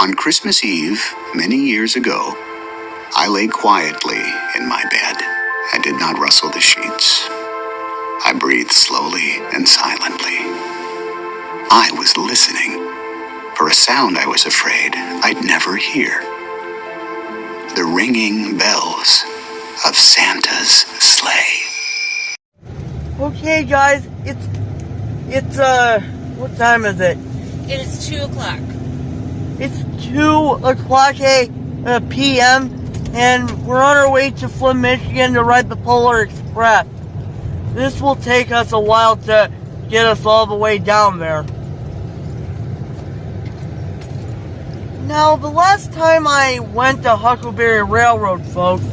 On Christmas Eve, many years ago, I lay quietly in my bed and did not rustle the sheets. I breathed slowly and silently. I was listening for a sound I was afraid I'd never hear. The ringing bells of Santa's sleigh. Okay, guys, what time is it? It is 2 o'clock. It's 2 o'clock p.m. and we're on our way to Flint, Michigan to ride the Polar Express. This will take us a while to get us all the way down there. Now, the last time I went to Huckleberry Railroad, folks,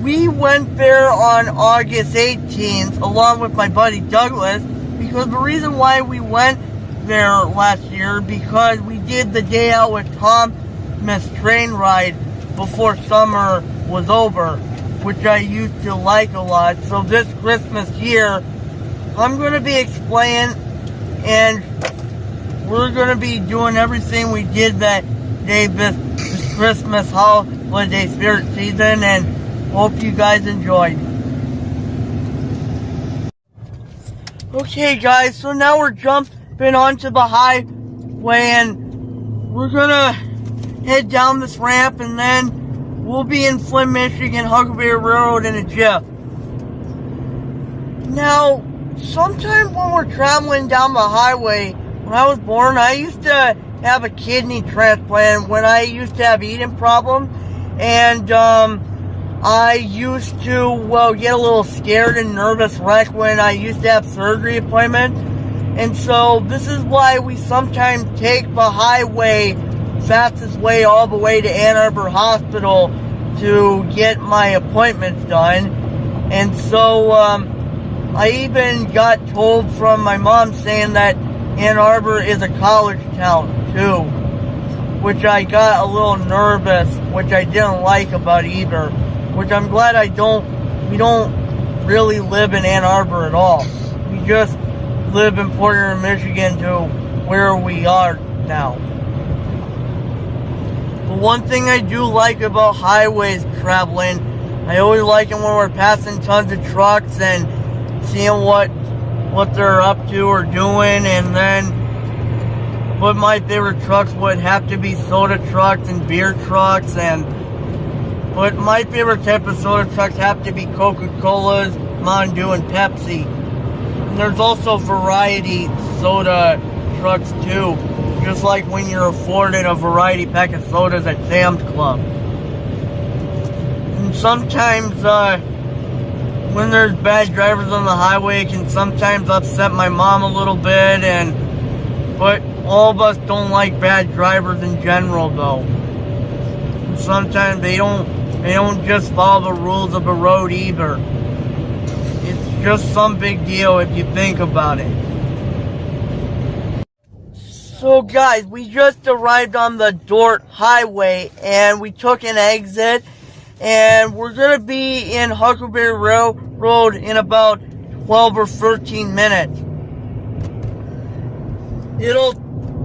we went there on August 18th along with my buddy Douglas, because the reason why we went there last year, because we did the day out with Thomas train ride before summer was over, which I used to like a lot. So this Christmas year, I'm going to be explaining, and we're going to be doing everything we did that day this Christmas holiday spirit season, and hope you guys enjoyed. Okay, guys, so now we're jumping onto the highway, and we're gonna head down this ramp, and then we'll be in Flint, Michigan, Huckleberry Railroad in a jiff. Now, sometime when we're traveling down the highway, when I was born, I used to have a kidney transplant when I used to have eating problems, and I used to, get a little scared and nervous wreck when I used to have surgery appointments. And so this is why we sometimes take the highway, fastest way all the way to Ann Arbor Hospital to get my appointments done. And so I even got told from my mom saying that Ann Arbor is a college town too, which I got a little nervous, which I didn't like about either. Which I'm glad we don't really live in Ann Arbor at all. We just live in Portland, Michigan to where we are now. But one thing I do like about highways traveling, I always like it when we're passing tons of trucks and seeing what they're up to or doing, and then but my favorite trucks would have to be soda trucks and beer trucks, but my favorite type of soda trucks have to be Coca-Colas, Mountain Dew, and Pepsi. And there's also variety soda trucks too, just like when you're afforded a variety pack of sodas at Sam's Club. And sometimes when there's bad drivers on the highway, it can sometimes upset my mom a little bit, but all of us don't like bad drivers in general though. And sometimes they don't just follow the rules of the road either. It's just some big deal if you think about it. So guys, we just arrived on the Dort Highway, and we took an exit, and we're going to be in Huckleberry Railroad in about 12 or 13 minutes. It'll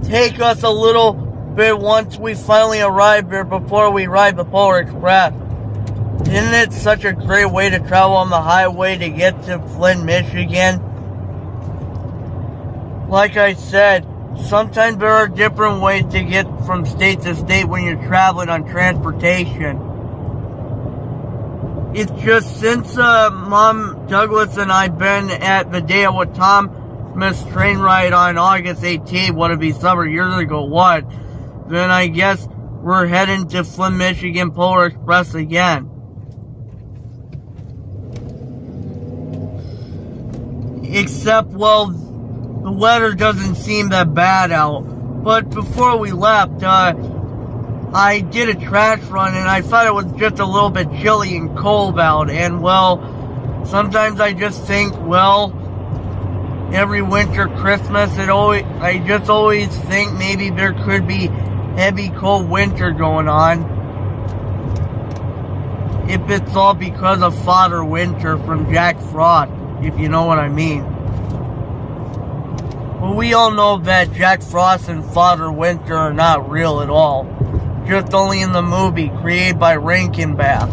take us a little bit once we finally arrive here before we ride the Polar Express. Isn't it such a great way to travel on the highway to get to Flint, Michigan? Like I said, sometimes there are different ways to get from state to state when you're traveling on transportation. It's just since Mom, Douglas, and I've been at the day with Thomas train ride on August 18th, what it be several years ago, then I guess we're heading to Flint, Michigan Polar Express again. Except, the weather doesn't seem that bad out. But before we left, I did a trash run, and I thought it was just a little bit chilly and cold out. And, sometimes I just think, every winter, Christmas, I just always think maybe there could be heavy, cold winter going on. If it's all because of Father Winter from Jack Frost, if you know what I mean. But we all know that Jack Frost and Father Winter are not real at all. Just only in the movie created by Rankin-Bass.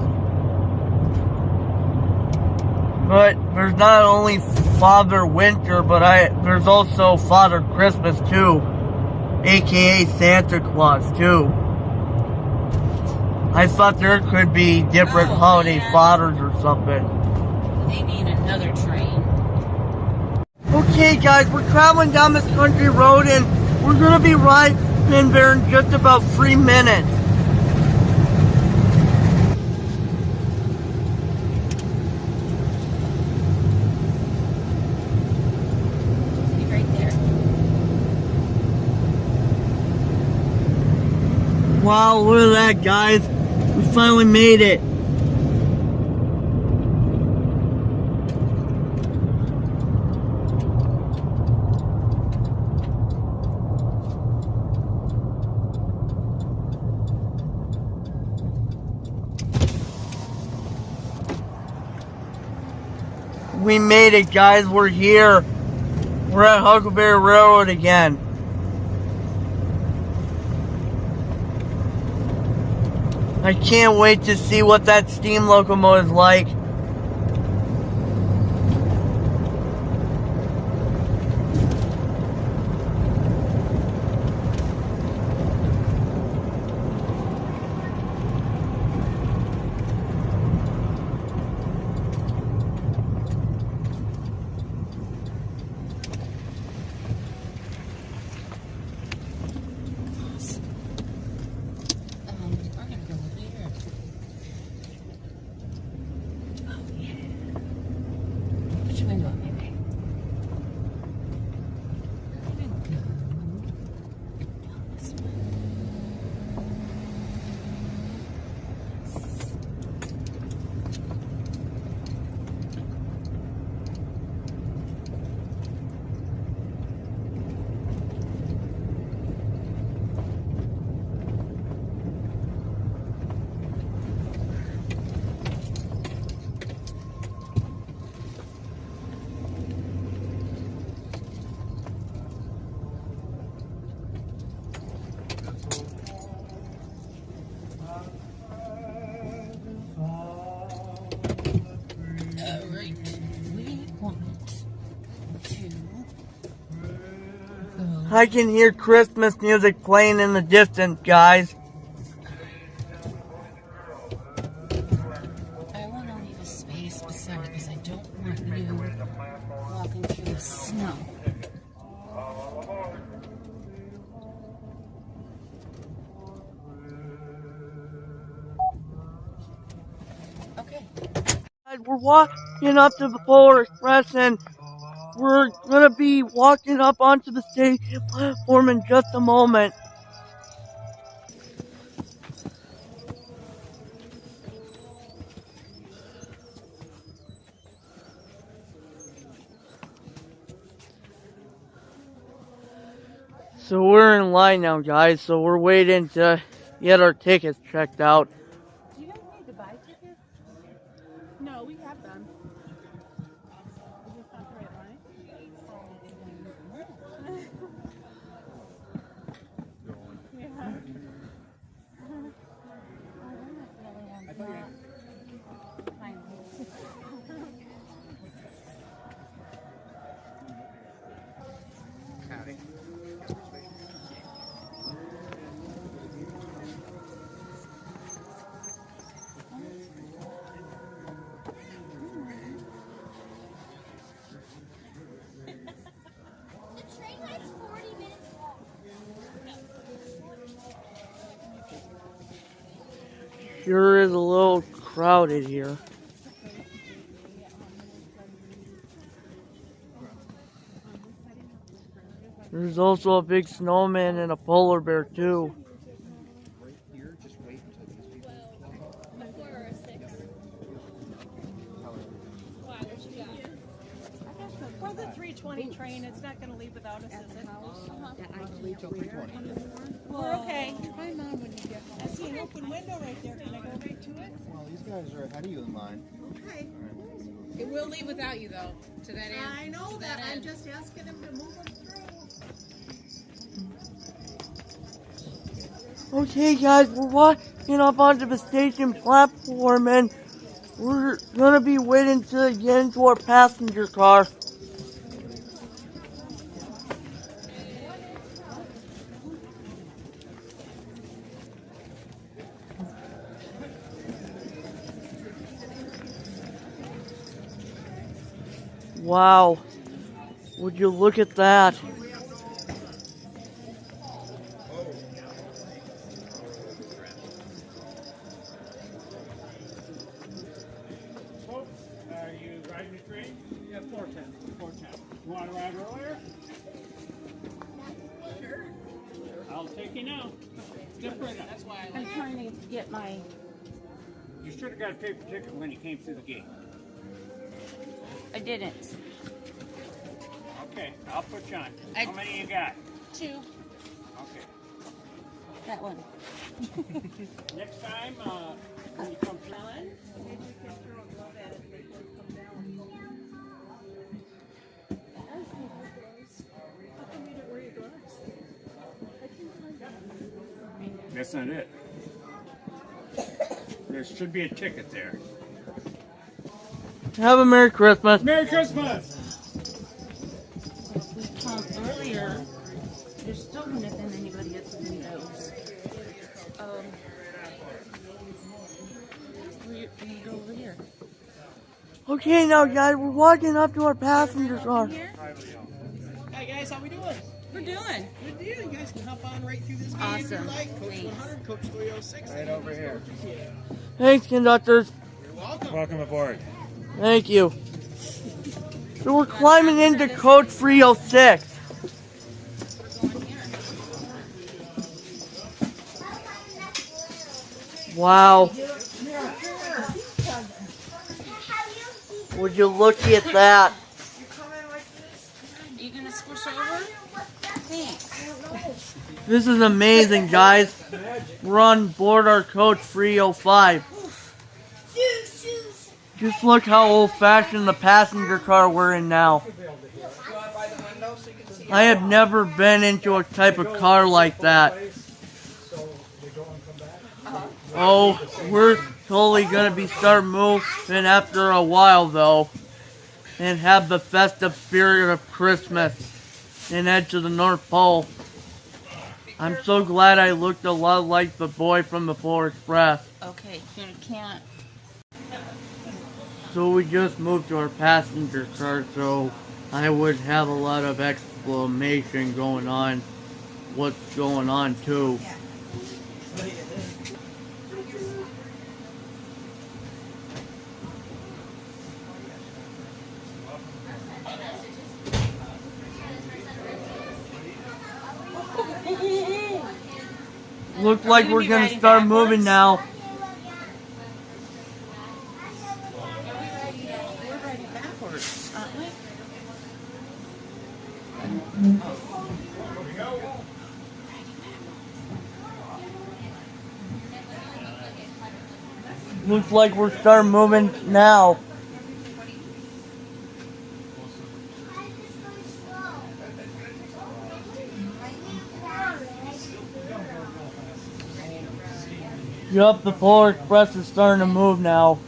But there's not only Father Winter, but there's also Father Christmas too, aka Santa Claus too. I thought there could be different holiday fathers or something. They mean another train. Okay guys, we're traveling down this country road and we're gonna be riding there in just about 3 minutes. Wow, look at that, guys. We finally made it. We made it, guys. We're here. We're at Huckleberry Railroad again. I can't wait to see what that steam locomotive is like. I can hear Christmas music playing in the distance, guys. I want to leave a space beside because I don't want you walking through the snow. Okay. We're walking up to the Polar Express and we're going to be walking up onto the station platform in just a moment. So we're in line now, guys, so we're waiting to get our tickets checked out. Do you guys need to buy tickets? No, we have them. Is this not the right line? Sure is a little crowded here. There's also a big snowman and a polar bear too. For the 320 train, it's not going to leave without us, is it? We're okay. Hi, Mom, when you get home. I see an open window right there. Can I go right to it? Well, these guys are ahead of you in line. Okay. It will leave without you, though, to that end. I know that. I'm just asking him to move them through. Okay, guys, we're walking up onto the station platform, and we're gonna be waiting to get into our passenger car. Wow, would you look at that? Are you riding the train? Yeah, 410. 410. You want to ride earlier? Sure. I'll take you now. Step right up. That's why I'm trying to get my. You should have got a paper ticket when you came through the gate. I didn't. Okay, I'll put you on. I- How many you got? 2. Okay. That one. Next time, when you come through. That's not it. There should be a ticket there. Have a Merry Christmas. Merry Christmas! If we come earlier, there's still going to have been anybody at the windows. We're going to go over here. Okay, now, guys, we're walking up to our passenger car. Hi guys, how we doing? We're doing. Good deal. You guys can hop on right through this gate if you Awesome. like. Coach Thanks. 100, Coach 306. Right over here. Thanks, conductors. You're welcome. Welcome aboard. Thank you. So we're climbing into Coach 306. We're going here. Wow. Would you look at that? Are you going to squish over? Thanks. This is amazing, guys. We're on board our Coach 305. Just look how old-fashioned the passenger car we're in now. I have never been into a type of car like that. Oh, we're totally gonna start moving after a while though, and have the festive spirit of Christmas and head to the North Pole. I'm so glad I looked a lot like the boy from the Polar Express. Okay, you can't. So we just moved to our passenger car, so I would have a lot of exclamation going on. What's going on too? Looks like we're gonna start moving now. We're riding backwards, aren't we? Looks like we're starting moving now. Yup, the Polar Express is starting to move now.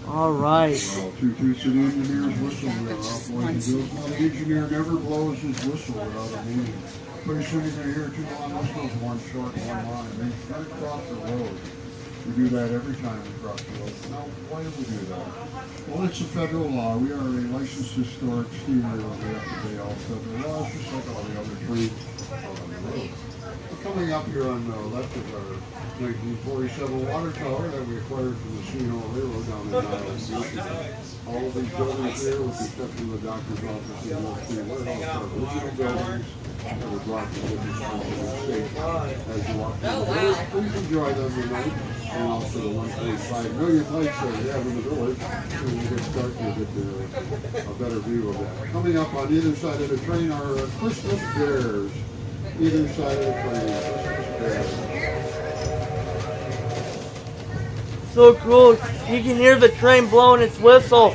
All right. Well, two toots an engineer's whistle off like he does. Now, the engineer never blows his whistle without a meaning. Pretty soon you're going to hear two long whistles, one short, one long. And he's got to cross the road. We do that every time we cross the road. Now, why do we do that? Well, it's a federal law. We are a licensed historic steamer, and we have to obey all federal laws, just like all the other trades on the road. Coming up here on the left is our 1947 water tower that we acquired from the Huckleberry Railroad down in Michigan. All of these buildings here, with the exception of the doctor's office and Wall Street Warehouse, are original buildings that were brought to different parts of the state. As you walk through the village, please enjoy them tonight, and also the 1.5 million lights that we have in the village. When we get started, you'll get a better view of that. Coming up on either side of the train are Christmas bears. Either side of the train. So cool. You can hear the train blowing its whistle.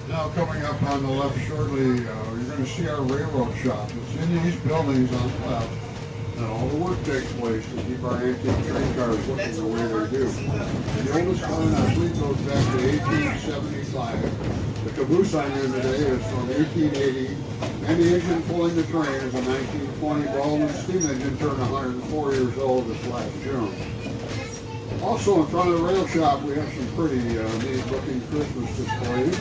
Now coming up on the left shortly, you're going to see our railroad shop. It's in these buildings on the left, and all the work takes place to keep our antique train cars looking the way they do. The oldest car in our fleet goes back to 1875. The caboose I'm in today is from 1880, and the engine pulling the train is a 1920 Baldwin steam engine turned 104 years old this last June. Also in front of the rail shop we have some pretty neat looking Christmas displays.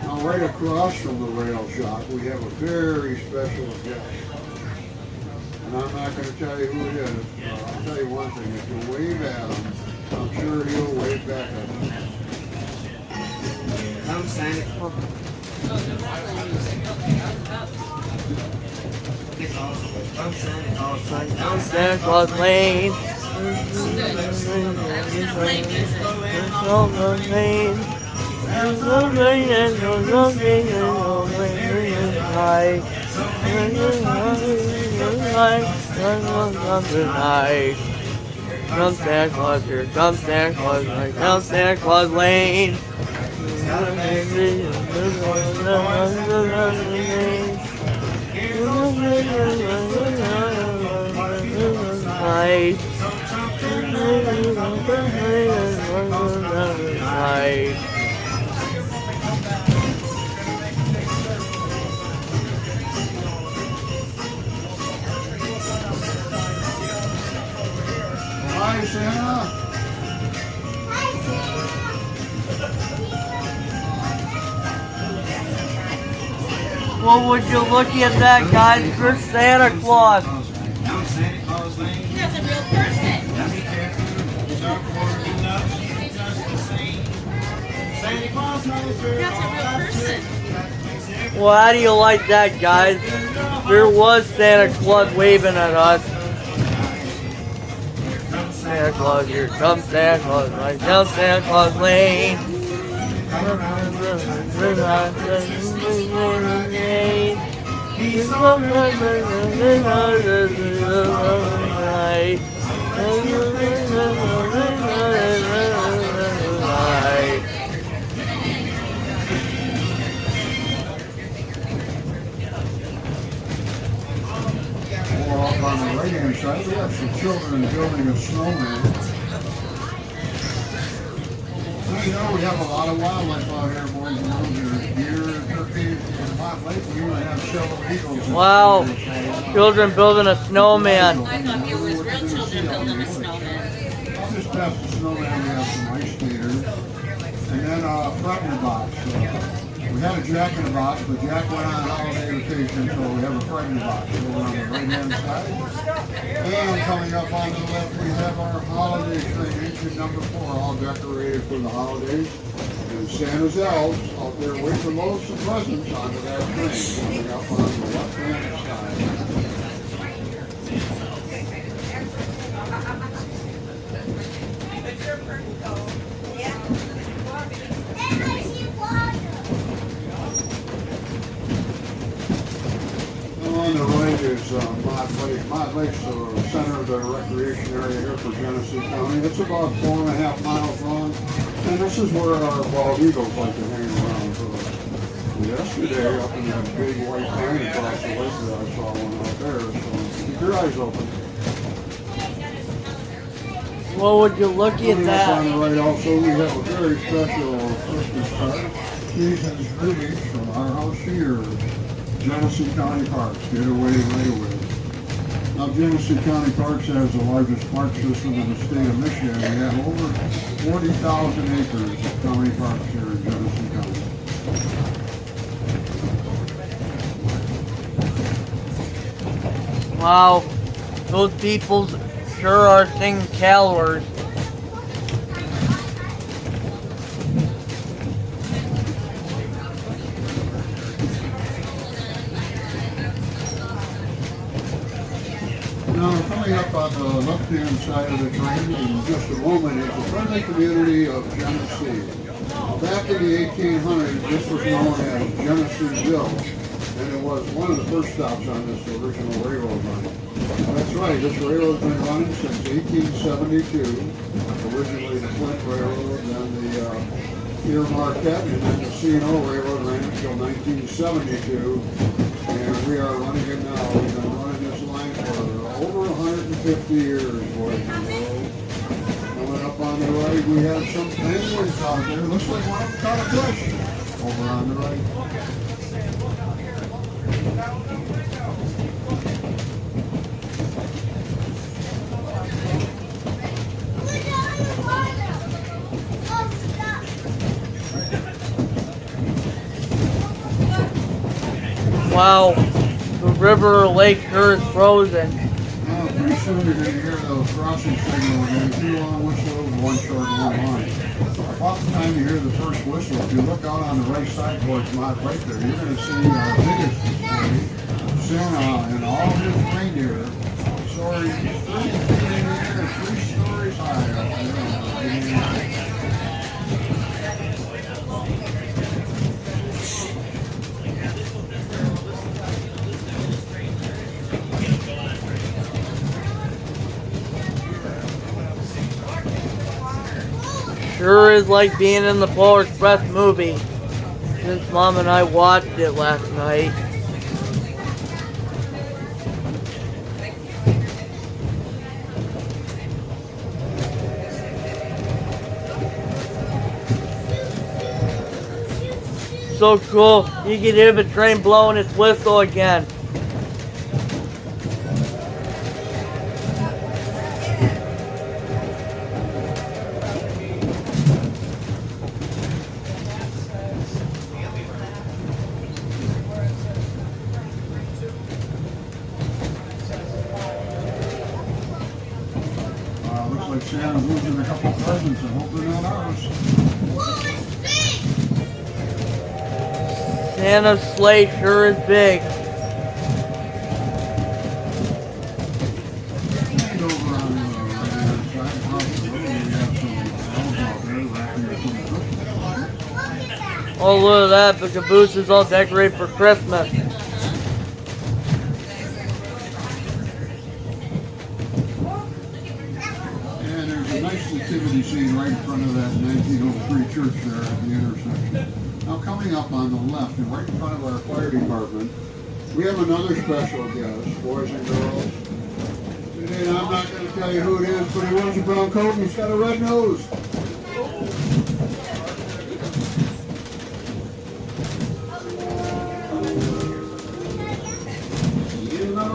Now right across from the rail shop we have a very special guest. And I'm not going to tell you who it is. I'll tell you one thing, if you wave at him, I'm sure he'll wave back at you. Come Santa Claus. Come Santa Claus. Come Santa Claus Lane. Come Santa Claus, here comes Santa Claus, here comes Santa Claus Lane. Hi, Santa. Well, would you look at that, guys? For Santa Claus. That's a real person. That's a real person. Well, how do you like that, guys? There was Santa Claus waving at us. Santa Claus, here comes Santa Claus, right down Santa Claus Lane. Up on the right-hand side, we have some children building a snowman. You know, we have a lot of wildlife out here, boys and girls. There's deer, turkeys, and Hot Lake. We even have several eagles. Wow, children building a snowman. I thought it was real children building a snowman. Just past the snowman, we have some ice skaters. And then a Frightener box. We had a Jack in the Box, but Jack went on holiday vacation, so we have a Frightener box over on the right-hand side. And coming up on the left, we have our holiday train, engine number 4, all decorated for the holidays. And Santa's elves out there waiting to load some presents onto that train, coming up on the left-hand side. On the right is Mott Lake. Mott Lake's the center of the recreation area here for Genesee County. It's about 4.5 miles long, and this is where our bald eagles like to hang around. Yesterday, up in that big white pine across the lake that I saw one out there, so keep your eyes open. Well, would you look at On that? the right also, we have a very special Christmas card. Season's greetings from our house here. Genesee County Parks, get away right away. Now Genesee County Parks has the largest park system in the state of Michigan. We have over 40,000 acres of county parks here in Genesee County. Wow, those people sure are singing carolers. Now, coming up on the left-hand side of the train in just a moment is the friendly community of Genesee. Back in the 1800s, this was known as Geneseeville, and it was one of the first stops on this original railroad line. That's right, this railroad's been running since 1872. Originally the Flint Railroad, then the Ear Marquette, and then the C&O Railroad ran until 1972, and we are running it now. We've been running this line for over 150 years, boys and girls. Coming up on the right, we have some penguins out there. Looks like one of them caught a fish over on the right. Wow, the river or lake sure is frozen. Pretty soon you're going to hear those crossing signals. There's 2 long whistles, 1 short, 1 line. About the time you hear the first whistle, if you look out on the right side towards Mott right there, you're going to see our biggest display, Santa and all his reindeer soaring 3 feet in the air, 3 stories high up there. Sure is like being in the Polar Express movie, since Mom and I watched it last night. So cool, you can hear the train blowing its whistle again. Looks like Santa's losing a couple presents and hope they're not ours. Santa's sleigh sure is big. And over on the right-hand side, across the road, we have some elves out there wrapping their Christmas. Oh, look at that, the caboose is all decorated for Christmas. And there's a nice nativity scene right in front of that 1903 church there at the intersection. Now coming up on the left and right in front of our fire department, we have another special guest, boys and girls. And I'm not going to tell you who it is, but he wears a brown coat and he's got a red nose.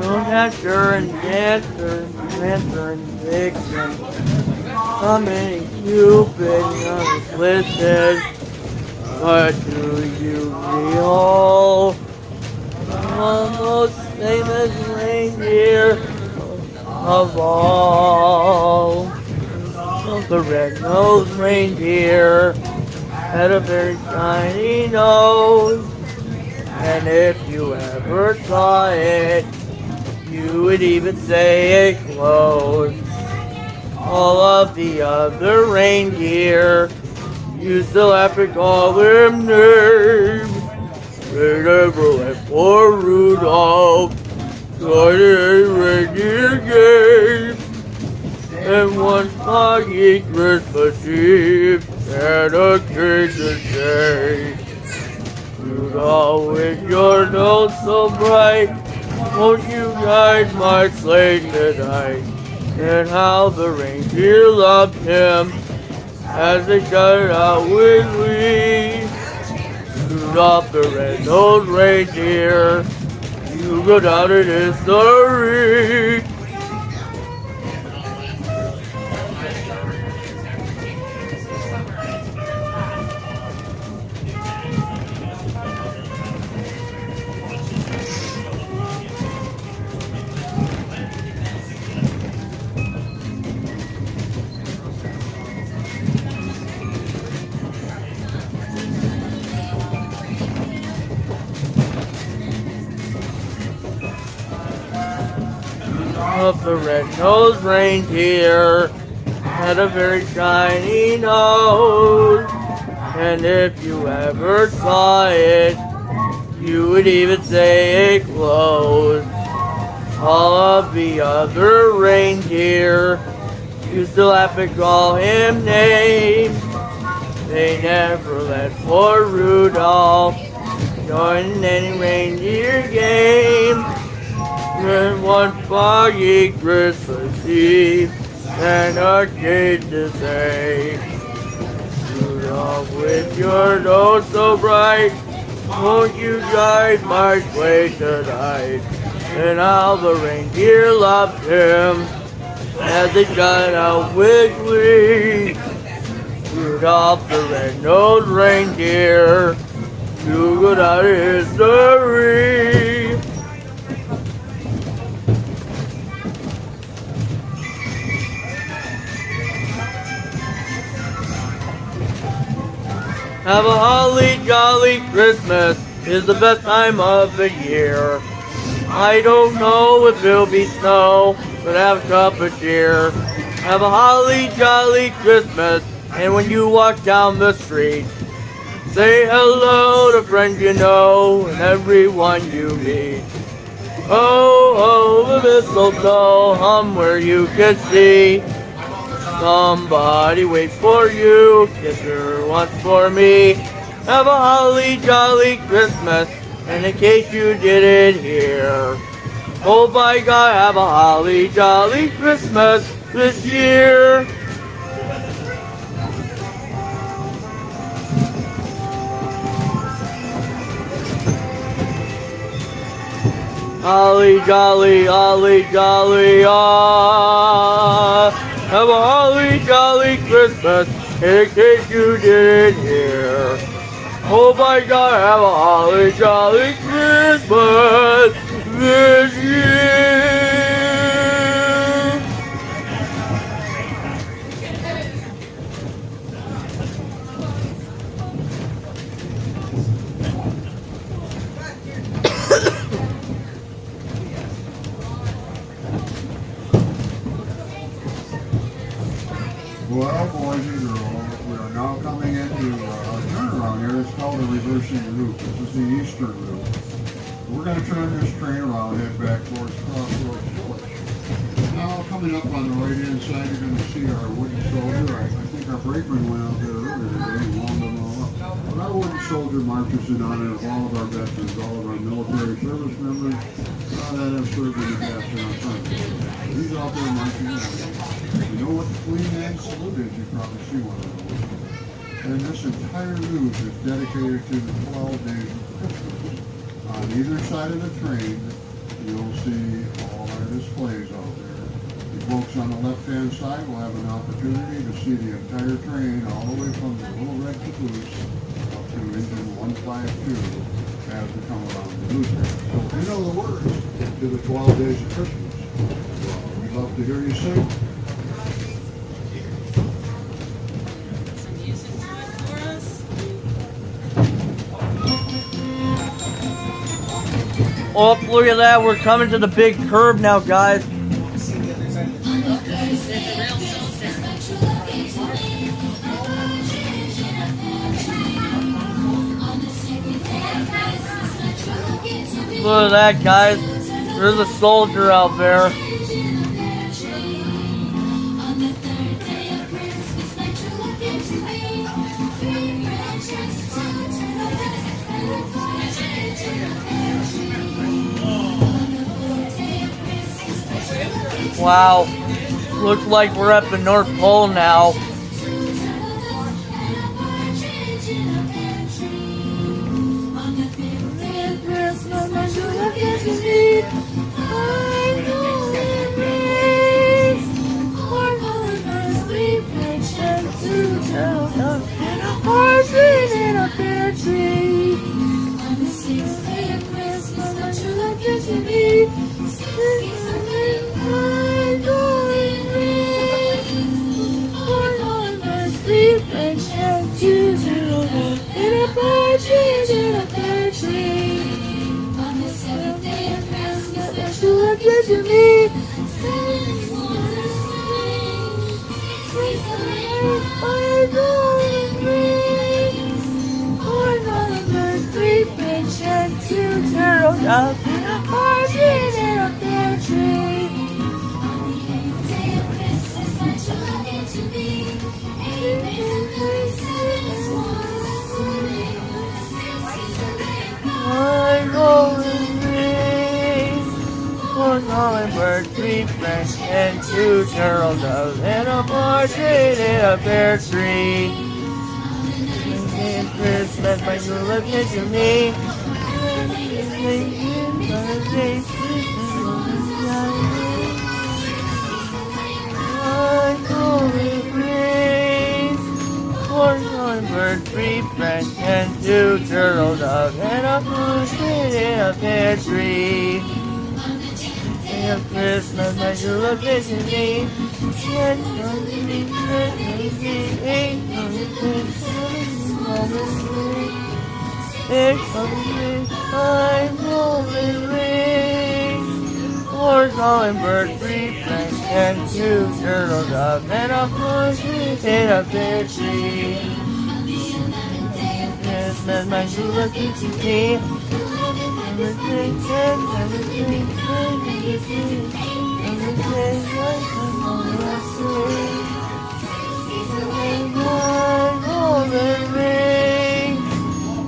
Dancer and Dancer, Dancer and Vixen. Coming Cupid, listen. What do you real? The most famous reindeer of all. The red-nosed reindeer had a very shiny nose. And if you ever saw it, you would even say it glows. All of the other reindeer, you still have to call them names. They never went for Rudolph, got a reindeer game. And one foggy Christmas Eve, Santa came to say, Rudolph, with your nose so bright, won't you guide my sleigh tonight? And how the reindeer loved him as they started out with me. Rudolph the red-nosed reindeer, you go down in history. the red-nosed reindeer had a very shiny nose, and if you ever saw it, you would even say it glows. All of the other reindeer used to laugh and call him names. They never let poor Rudolph join any reindeer game. Then one foggy Christmas Eve, and a kid to say, Rudolph, with your nose so bright, won't you guide my sleigh tonight? And all the reindeer loved him as they got out with glee. Rudolph the red-nosed reindeer, you go down in history. Have a holly jolly Christmas is the best time of the year. I don't know if it'll be snow, but have a cup of cheer. Have a holly jolly Christmas, and when you walk down the street, say hello to friends you know and everyone you meet. Oh, oh, the mistletoe hum where you can see somebody waits for you, kiss her once for me. Have a holly jolly Christmas, and in case you didn't hear, oh by God, have a holly jolly Christmas this year. Holly jolly, ah. Have a holly jolly Christmas, in case you didn't hear. Oh my God, have a holly jolly Christmas this year. Well, boys and girls, we are now coming into a turnaround here. It's called a reversing route. This is the eastern route. We're going to turn this train around, head back towards Crossroads Village. Now, coming up on the right-hand side, you're going to see our wooden soldier. I think our brakeman went out there earlier today and warmed them all up. But our wooden soldier marches in honor of all of our veterans, all of our military service members that have served in the past in our country. He's out there marching in. You know what the Queen Anne salute is? You probably see one of those. And this entire route is dedicated to the 12 days of Christmas. On either side of the train, you'll see all our displays out there. The folks on the left-hand side will have an opportunity to see the entire train all the way from the Little Red Caboose up to engine 152 as we come around the route there. So you know the words to the 12 days of Christmas. We'd love to hear you sing. Oh, look at that. We're coming to the big curve now, guys. Look at that, guys. There's a soldier out there. Wow, looks like we're at the North Pole now. of partridge in a pear tree. One golden ring, one hummingbird, 3 French, and 2 turtle doves, and a partridge in a pear tree. And Christmas, my true love came to me. One golden ring, one hummingbird, 3 French, and 2 turtle doves, and a partridge in a pear tree. And Christmas, my true love came to me. I'm golden ring, 4 hummingbird, 3 French, and 2 turtle doves, and a partridge in a pear tree. Christmas, my true love came to me. Golden ring,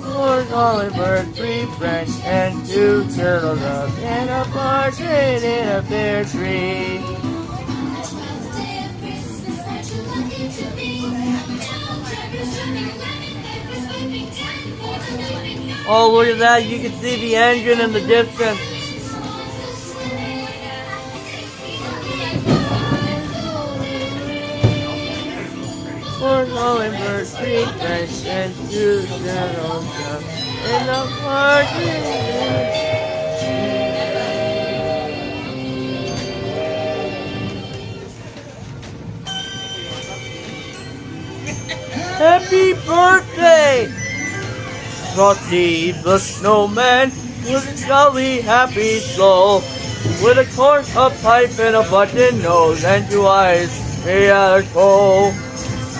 4 hummingbird, 3 French, and 2 turtle doves, and a partridge in a pear tree. Oh, look at that. You can see the engine in the distance. Four hummingbird, 3 French, and 2 turtle doves, and a partridge. Happy birthday! Frosty the Snowman was a jolly, happy soul, with a corncob pipe and a button nose and 2 eyes made out of coal.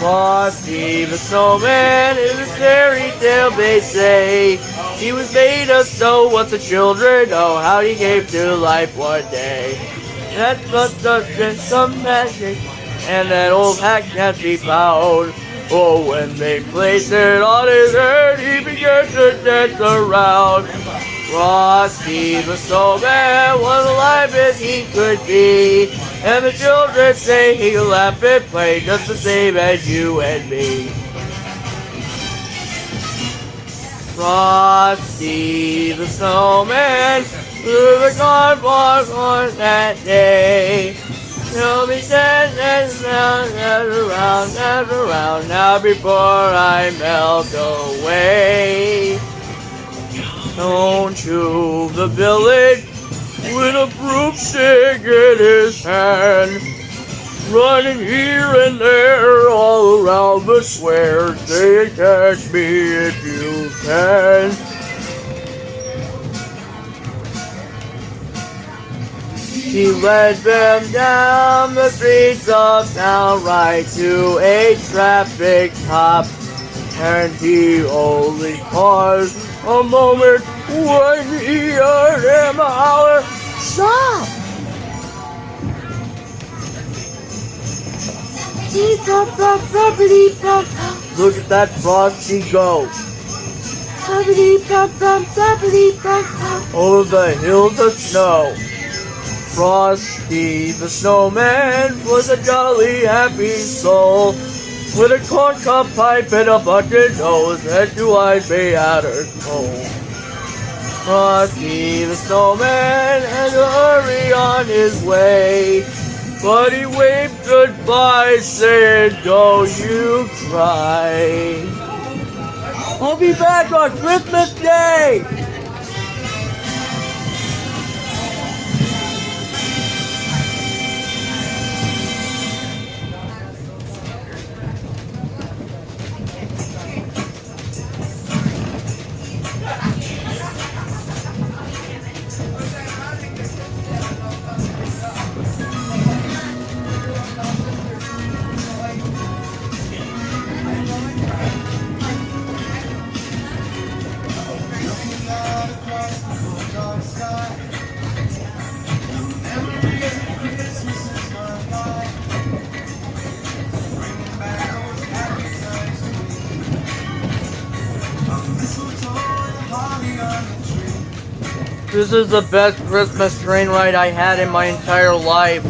Frosty the Snowman is a fairy tale, they say. He was made of snow, what the children know, how he came to life one day. That must have been some magic, and that old hat can't be found. Oh, when they placed it on his head, he began to dance around. Frosty the Snowman was alive as he could be, and the children say he laughed and played just the same as you and me. Frosty the Snowman flew the cornflakes on that day. He'll be dancing around now before I melt away. Down to the village with a broomstick in his hand, running here and there all around the square, saying, "Catch me if you can." He led them down the streets of town right to a traffic cop, and he only paused a moment when he heard him holler, "Stop!" Look at that Frosty go, over the hills of snow. Frosty the Snowman was a jolly, happy soul, with a corncob pipe and a button nose and 2 eyes made out of coal. Frosty the Snowman had to hurry on his way, but he waved goodbye, saying, "Don't you cry. I'll be back on Christmas Day." This is the best Christmas train ride I had in my entire life.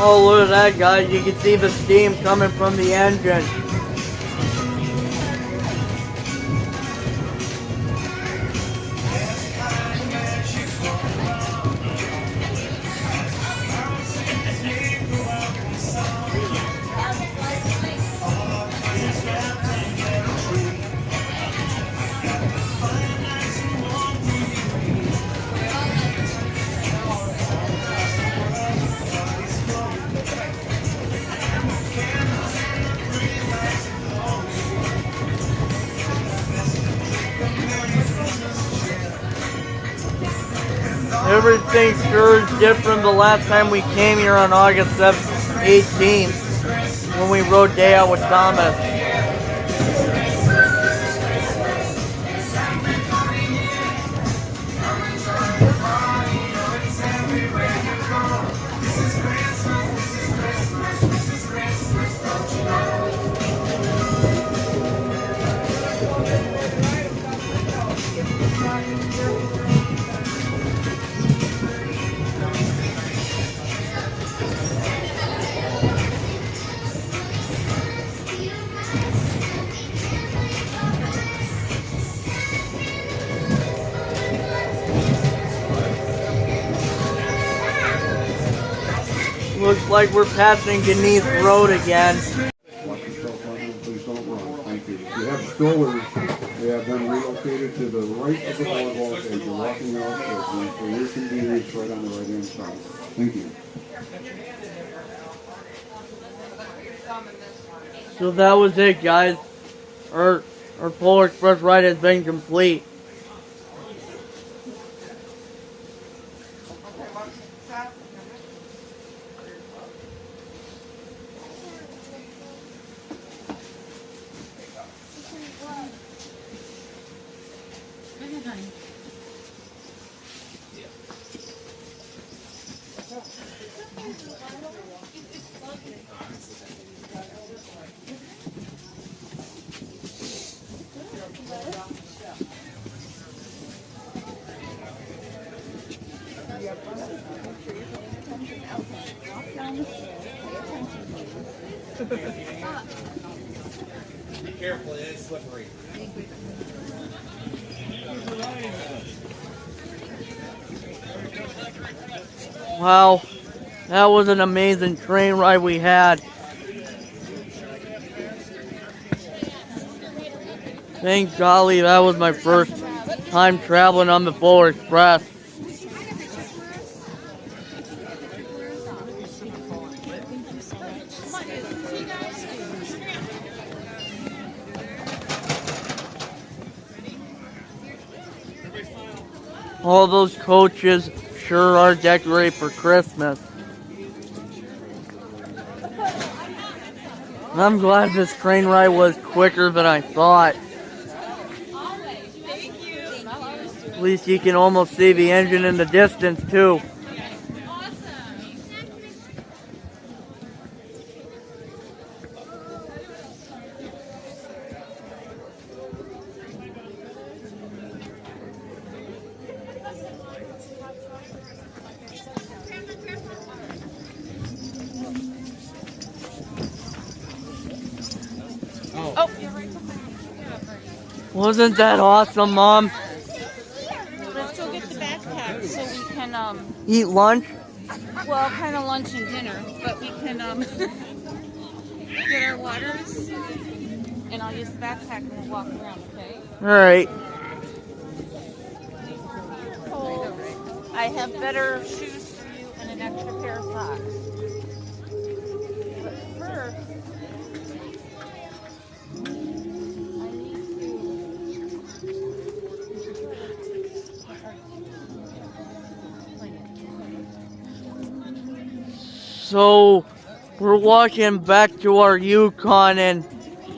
Oh, look at that, guys. You can see the steam coming from the engine. Everything sure is different the last time we came here on August 18th when we rode day out with Thomas. Looks like we're passing Ganese Road again. Watch yourself on them, please don't run. Thank you. If you have strollers, they have been relocated to the right of the boardwalk as you're walking out, so for your convenience, right on the right-hand side. Thank you. So that was it, guys. Our Polar Express ride has been complete. Be careful, it is slippery. Wow, that was an amazing train ride we had. Thank golly, that was my first time traveling on the Polar Express. All those coaches sure are decorated for Christmas. I'm glad this train ride was quicker than I thought. At least you can almost see the engine in the distance too. Oh, you're right. Wasn't that awesome, Mom? Let's go get the backpack so we can Eat lunch? well, kind of lunch and dinner, but we can get our waters, and I'll use the backpack and we'll walk around, okay? Alright. Oh, I have better shoes for you and an extra pair of socks. But first, I need to So we're walking back to our Yukon and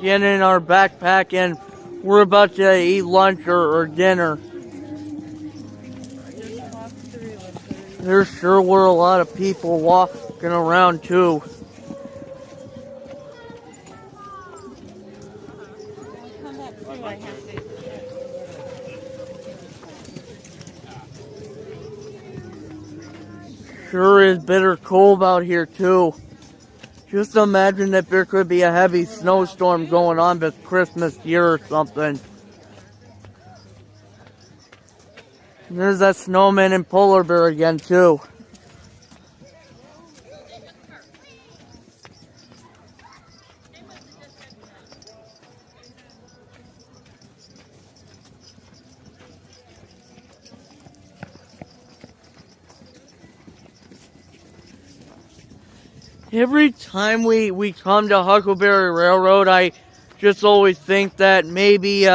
getting in our backpack, and we're about to eat lunch or dinner. There sure were a lot of people walking around too. Sure is bitter cold out here too. Just imagine if there could be a heavy snowstorm going on this Christmas year or something. There's that snowman and polar bear again too. Every time we come to Huckleberry Railroad, I just always think that maybe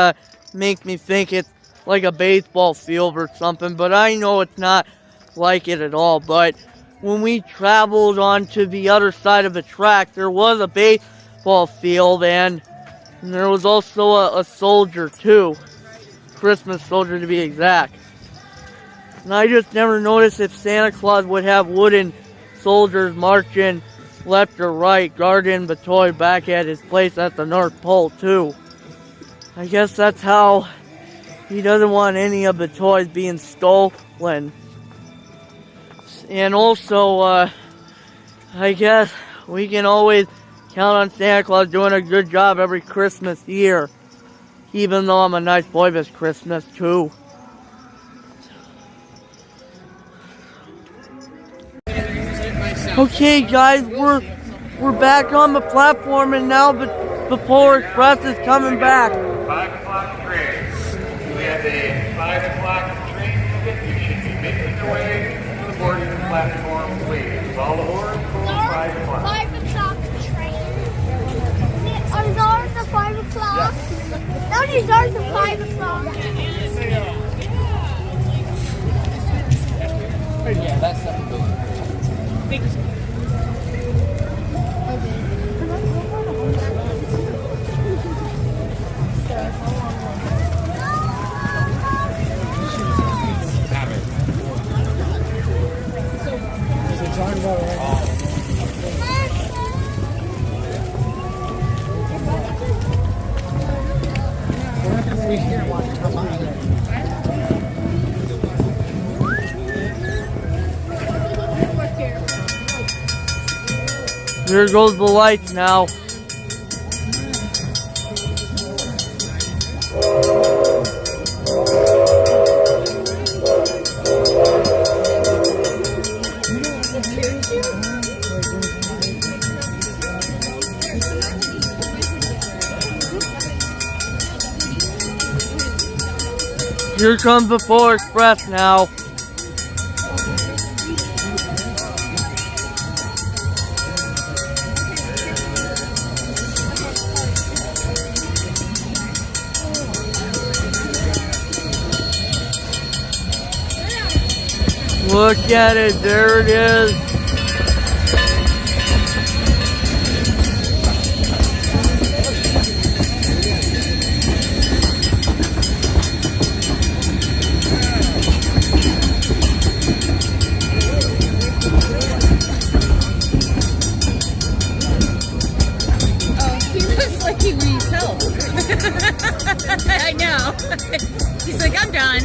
make me think it's like a baseball field or something, but I know it's not like it at all. But when we traveled on to the other side of the track, there was a baseball field, and there was also a soldier too. Christmas soldier to be exact. And I just never noticed if Santa Claus would have wooden soldiers marching left or right, guarding the toy back at his place at the North Pole too. I guess that's how he doesn't want any of the toys being stolen. And also, I guess we can always count on Santa Claus doing a good job every Christmas year. Even though I'm a nice boy this Christmas too. Okay guys, we're back on the platform, and now the Polar Express is coming back. 5 o'clock train. We have a 5 o'clock train ticket. You should be making your way to the boarding platform, please. All aboard for 5 o'clock. 5 o'clock train. Are ours at 5 o'clock? No, these ours at 5 o'clock. Yeah, that's something. There goes the lights now. Here comes the Polar Express now. Look at it, there it is. I know. He's like, I'm done.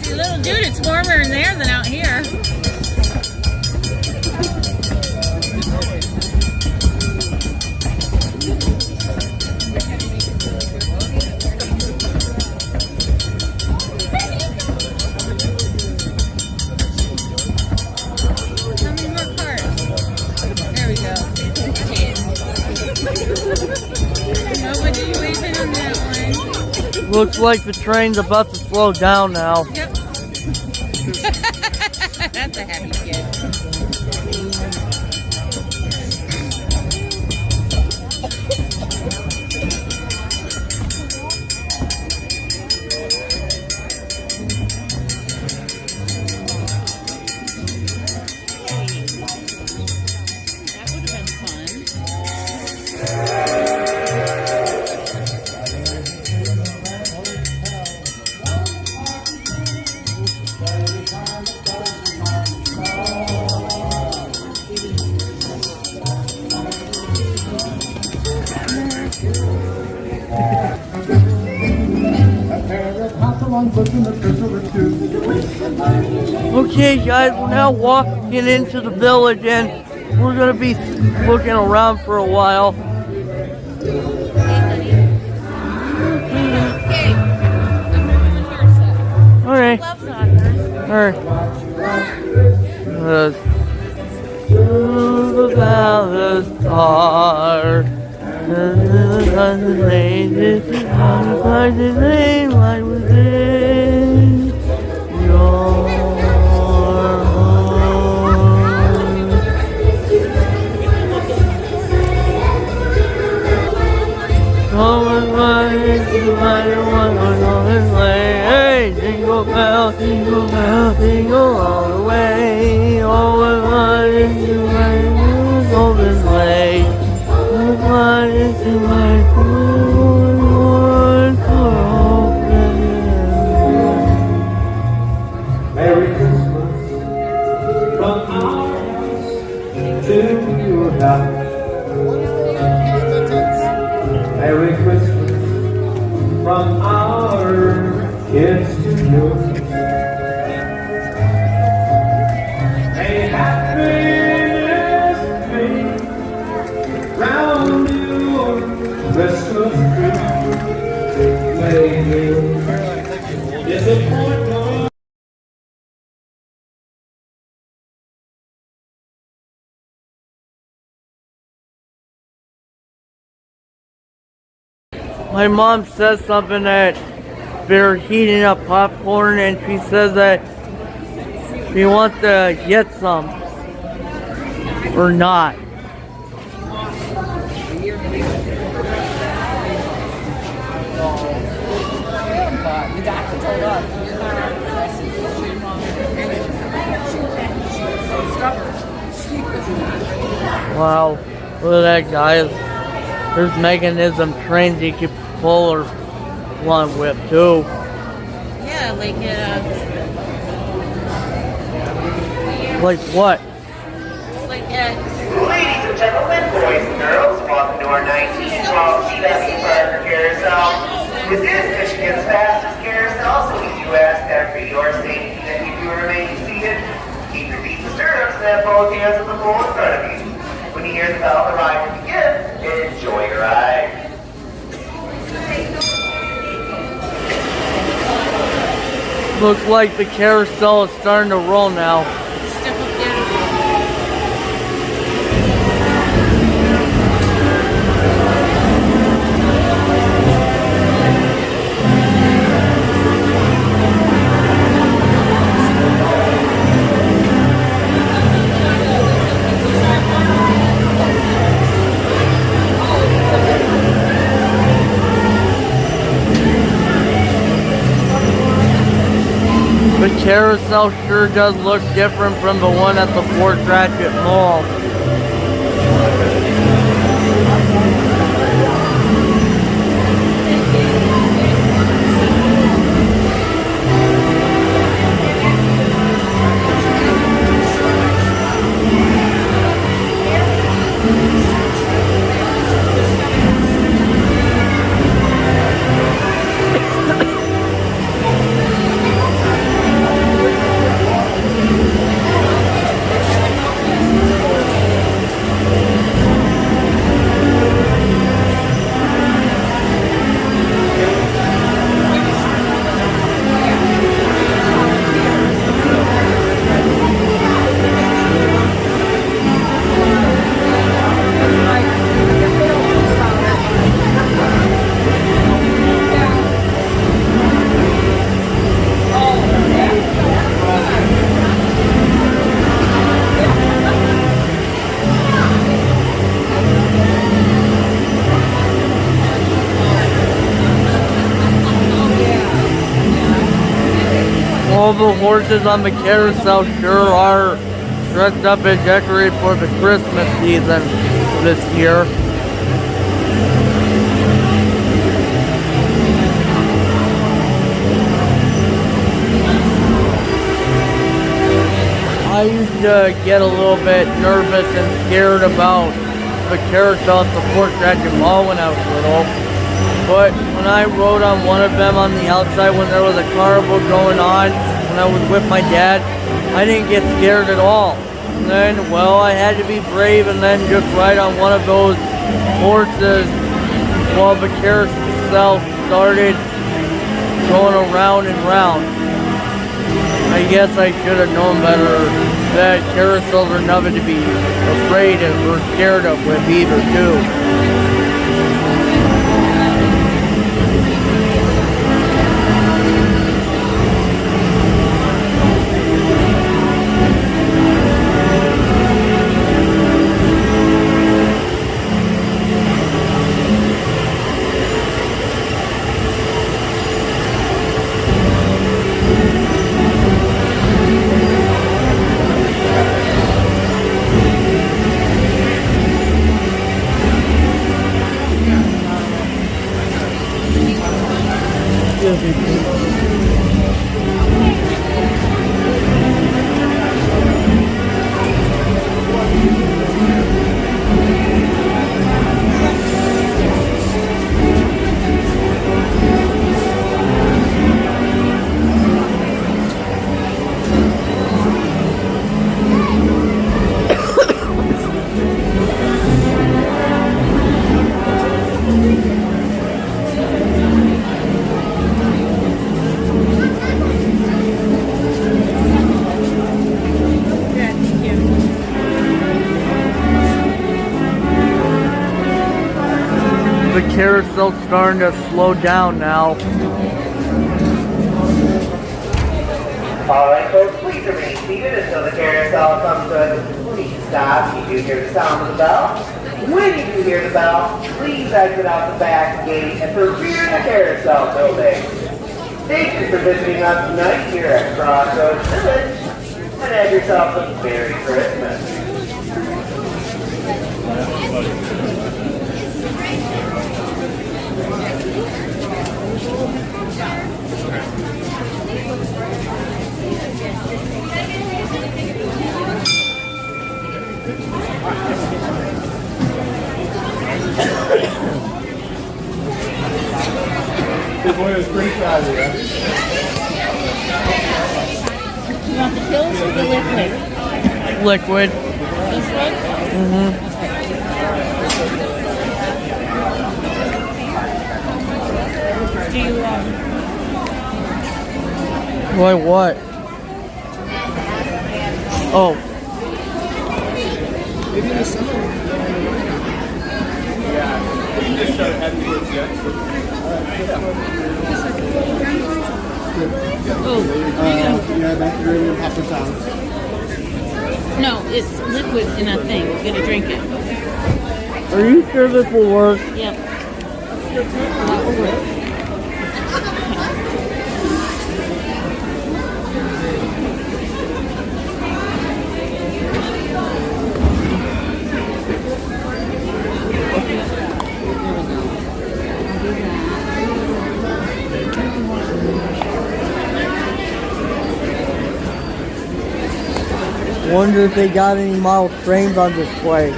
See, little dude, it's warmer in there than out here. How many more cars? There we go. Nobody waving on that one. Looks like the train's about to slow down now. Yep. That's a happy kid. on pushing the piss of a tooth. Okay, guys, we're now walking into the village, and we're gonna be looking around for a while. Alright. Alright. To the star. Hey, jingle bell, jingle all the way. All the way to my golden way. All the way to my golden Merry Christmas from our house to your house. Merry Christmas from our kids to yours. May happiness be round your Christmas tree. May you disappoint no My mom says something that they're heating up popcorn, and she says that she wants to get some or not. The doctor told us you're not Wow, look at that, guys. There's mechanism trains you can pull or one whip too. Yeah, like Like what? Ladies and gentlemen, boys and girls, welcome to our 1912 CW Parker Carousel. This is Michigan's fastest carousel, so we do ask that for your safety that you do remain seated. Keep your feet in the stirrups and have both hands on the pole in front of you. When you hear the bell, the ride will begin. Enjoy your ride. Looks like the carousel is starting to roll now. The carousel sure does look different from the one at the Fort Ratchet Mall. All the horses on the carousel sure are dressed up and decorated for the Christmas season this year. I used to get a little bit nervous and scared about the carousel at the Fort Ratchet Mall when I was little. But when I rode on one of them on the outside when there was a carnival going on, when I was with my dad, I didn't get scared at all. And then, well, I had to be brave and then just ride on one of those horses while the carousel started going around and round. I guess I should have known better that carousels are nothing to be afraid of or scared of with either, too. The carousel's starting to slow down now. Alright folks, please remain seated until the carousel comes to a complete stop. You do hear the sound of the bell. When you do hear the bell, please exit out the back gate and rear the carousel building. Thank you for visiting us tonight here at Crossroads Village, and have yourself a Merry Christmas. Good boy was pretty proud of you. You want the pills or the liquid? Liquid. This one? Mm-hmm. Do you Why what? Oh. Maybe in the summer. Yeah. You just started having kids yet? Yeah, that's really Papa Sounds. No, it's liquid in a thing. You're gonna drink it. Are you sure this will work? Yep. That will work. Wonder if they got any model trains on display.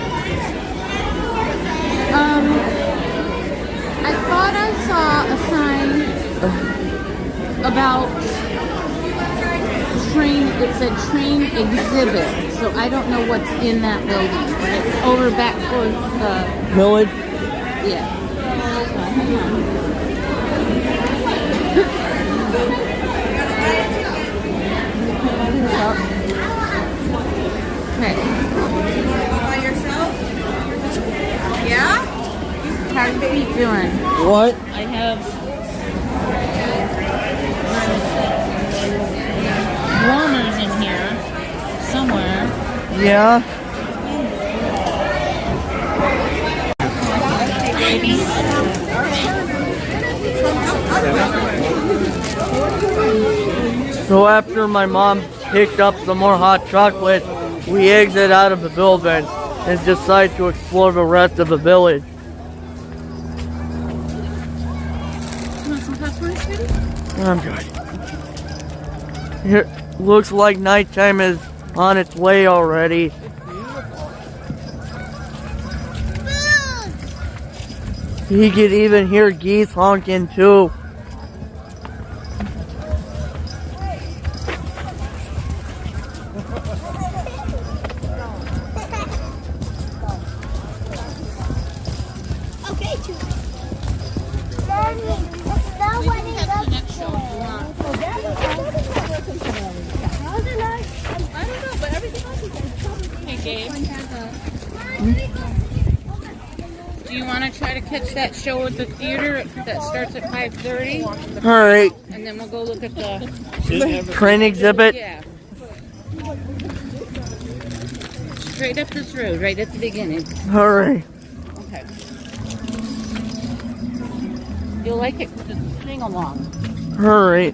I thought I saw a sign about train. It said train exhibit, so I don't know what's in that building. But it's over back towards the Village? yeah. Hang on. Okay. By yourself? Yeah? How are your feet doing? What? I have warmers in here somewhere. Yeah? So after my mom picked up some more hot chocolate, we exit out of the building and decide to explore the rest of the village. You want some popcorn, sweetie? I'm good. Here, looks like nighttime is on its way already. You could even hear geese honking too. Okay, two. Now when he does I don't know, but everything else is probably. Hey, Gabe. Do you want to try to catch that show at the theater that starts at 5:30? All right. And then we'll go look at the Train exhibit. Yeah. Straight up this road, right at the beginning. All right. Okay. You'll like it because it's sing along. All right.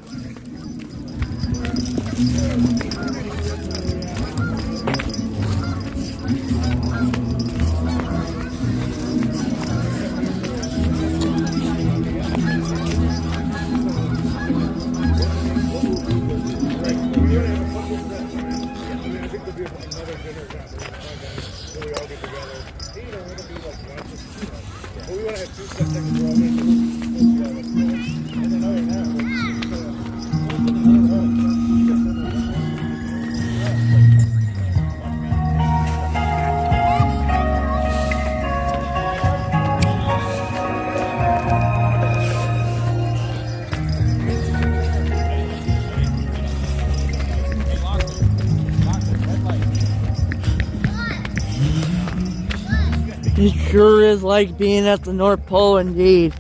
It sure is like being at the North Pole indeed.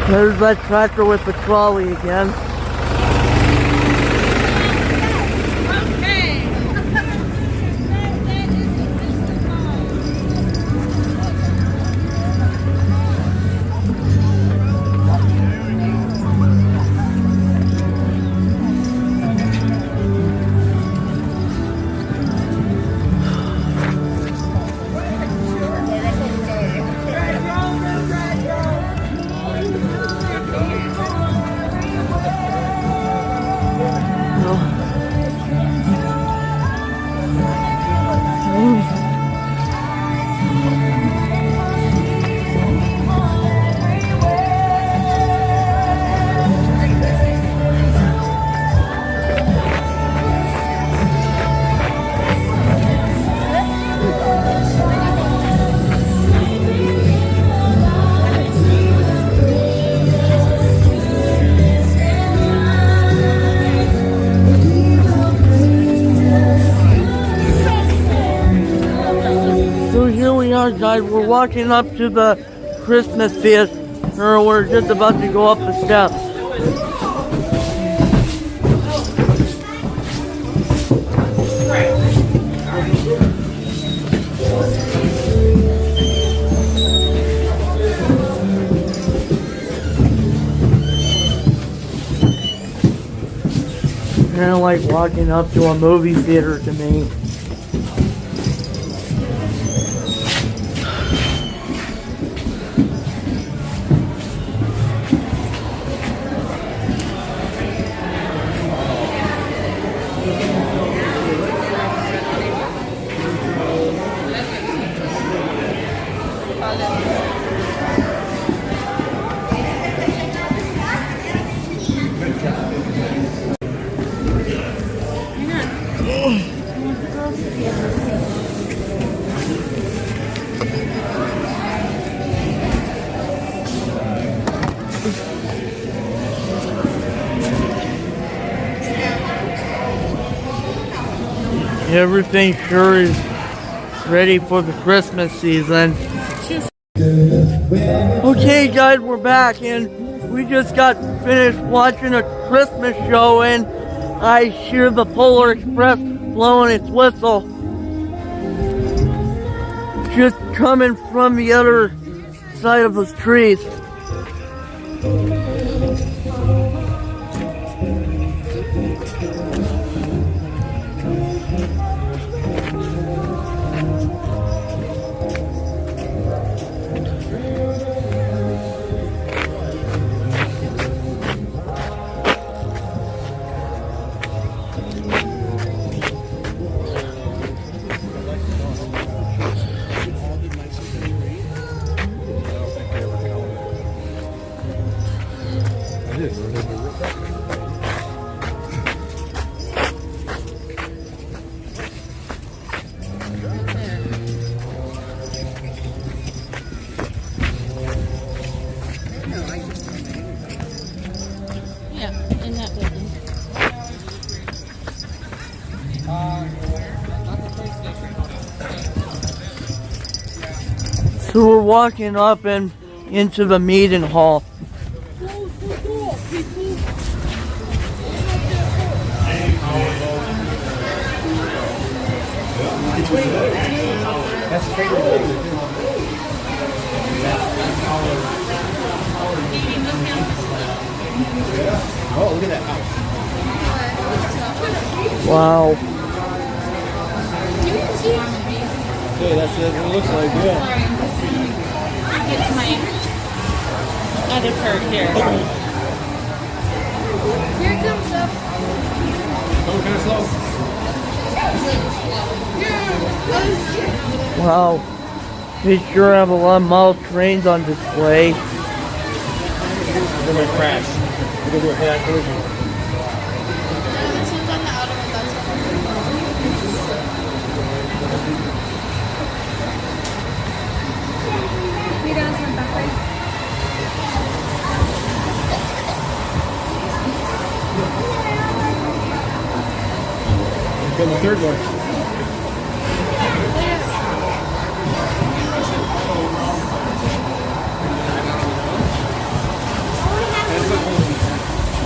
There's that tractor with the trolley again. Guys, we're walking up to the Christmas feast, or we're just about to go up the steps. Kind of like walking up to a movie theater to me. Everything sure is ready for the Christmas season. Okay guys, we're back and we just got finished watching a Christmas show and I hear the Polar Express blowing its whistle. Just coming from the other side of the trees. Yeah, in that building. So we're walking up and into the meeting hall. Oh, look at that house. Wow. Okay, that's what it looks like, yeah. Get to my other part here. Here comes up. Oh, kind of slow. Wow. They sure have a lot of model trains on display. We're going to crash. We're going to do a head-on collision. This one's on the outer one, that's one. Mira, Santa Fe. Go the third one.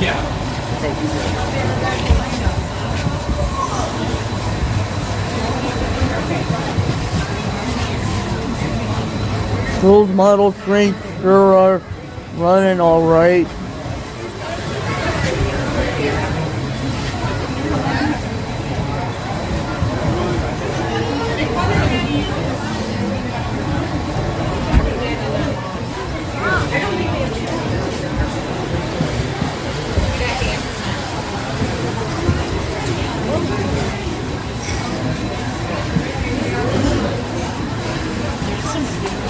Yeah. Those model trains sure are running all right.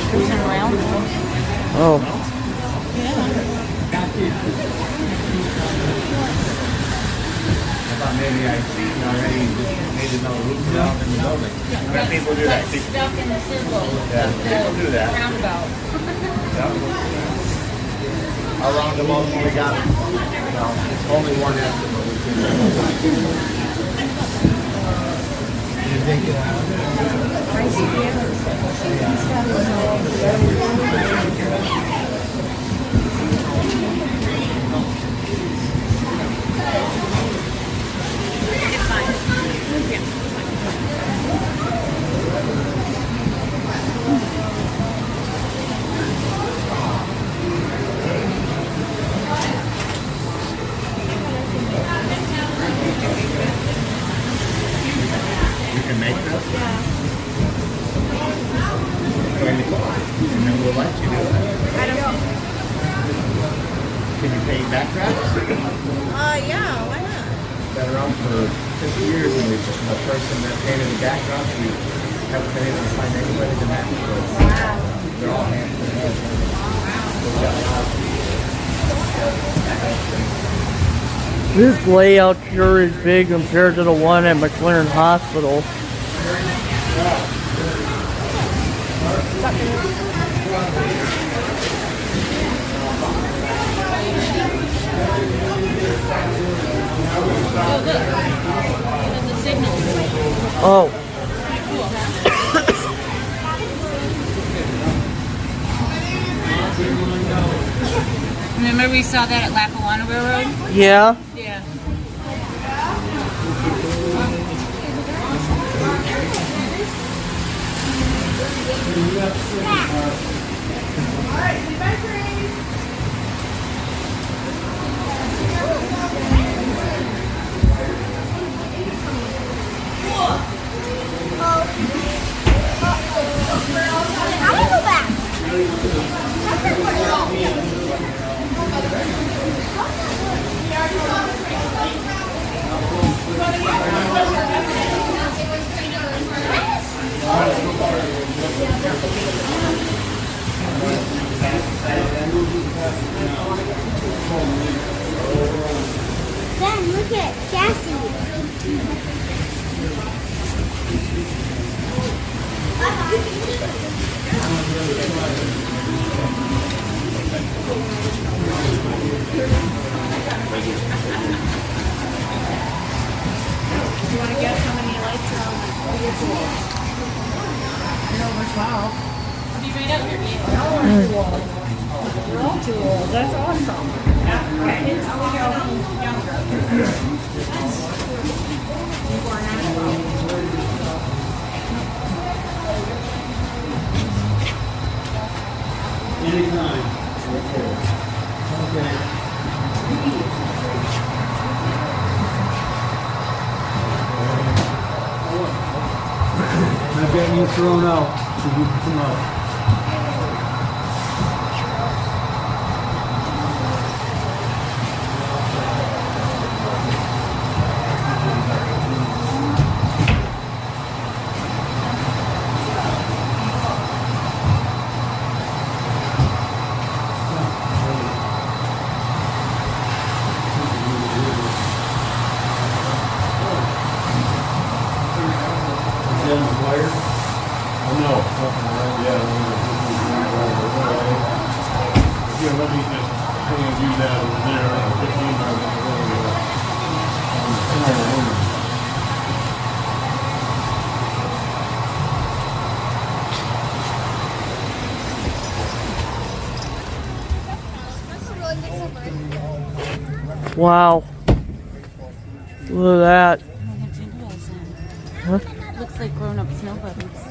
Cruising around. Oh, I thought maybe I already made another loop down in the building. But people do that. Stuck in the circle. Yeah, people do that. Roundabout. I'll round them all when we got them. No, only one estimate. You think you can make this? And then we'll let you do it. I don't know. Can you pay backtracks? Yeah, why not? Been around for 50 years and we've the person that painted the backdrop, we haven't been able to find anybody to match it. Wow. They're all hand to hand. this layout sure is big compared to the one at McLaren Hospital. Oh, look. The signals. Oh. Remember we saw that at Lackawanna Railroad? Yeah. Yeah. I want to go back. Dad, look at Cassie. You want to guess how many lights are on the pool? Over 12. I'll be right out here, Gabe. You're all too old. That's awesome. Kids only go younger. You are not 12. Anytime. Okay. I've got you thrown out, so you can come out. Wow. Look at that. Huh? Looks like grown-up snow bunnies.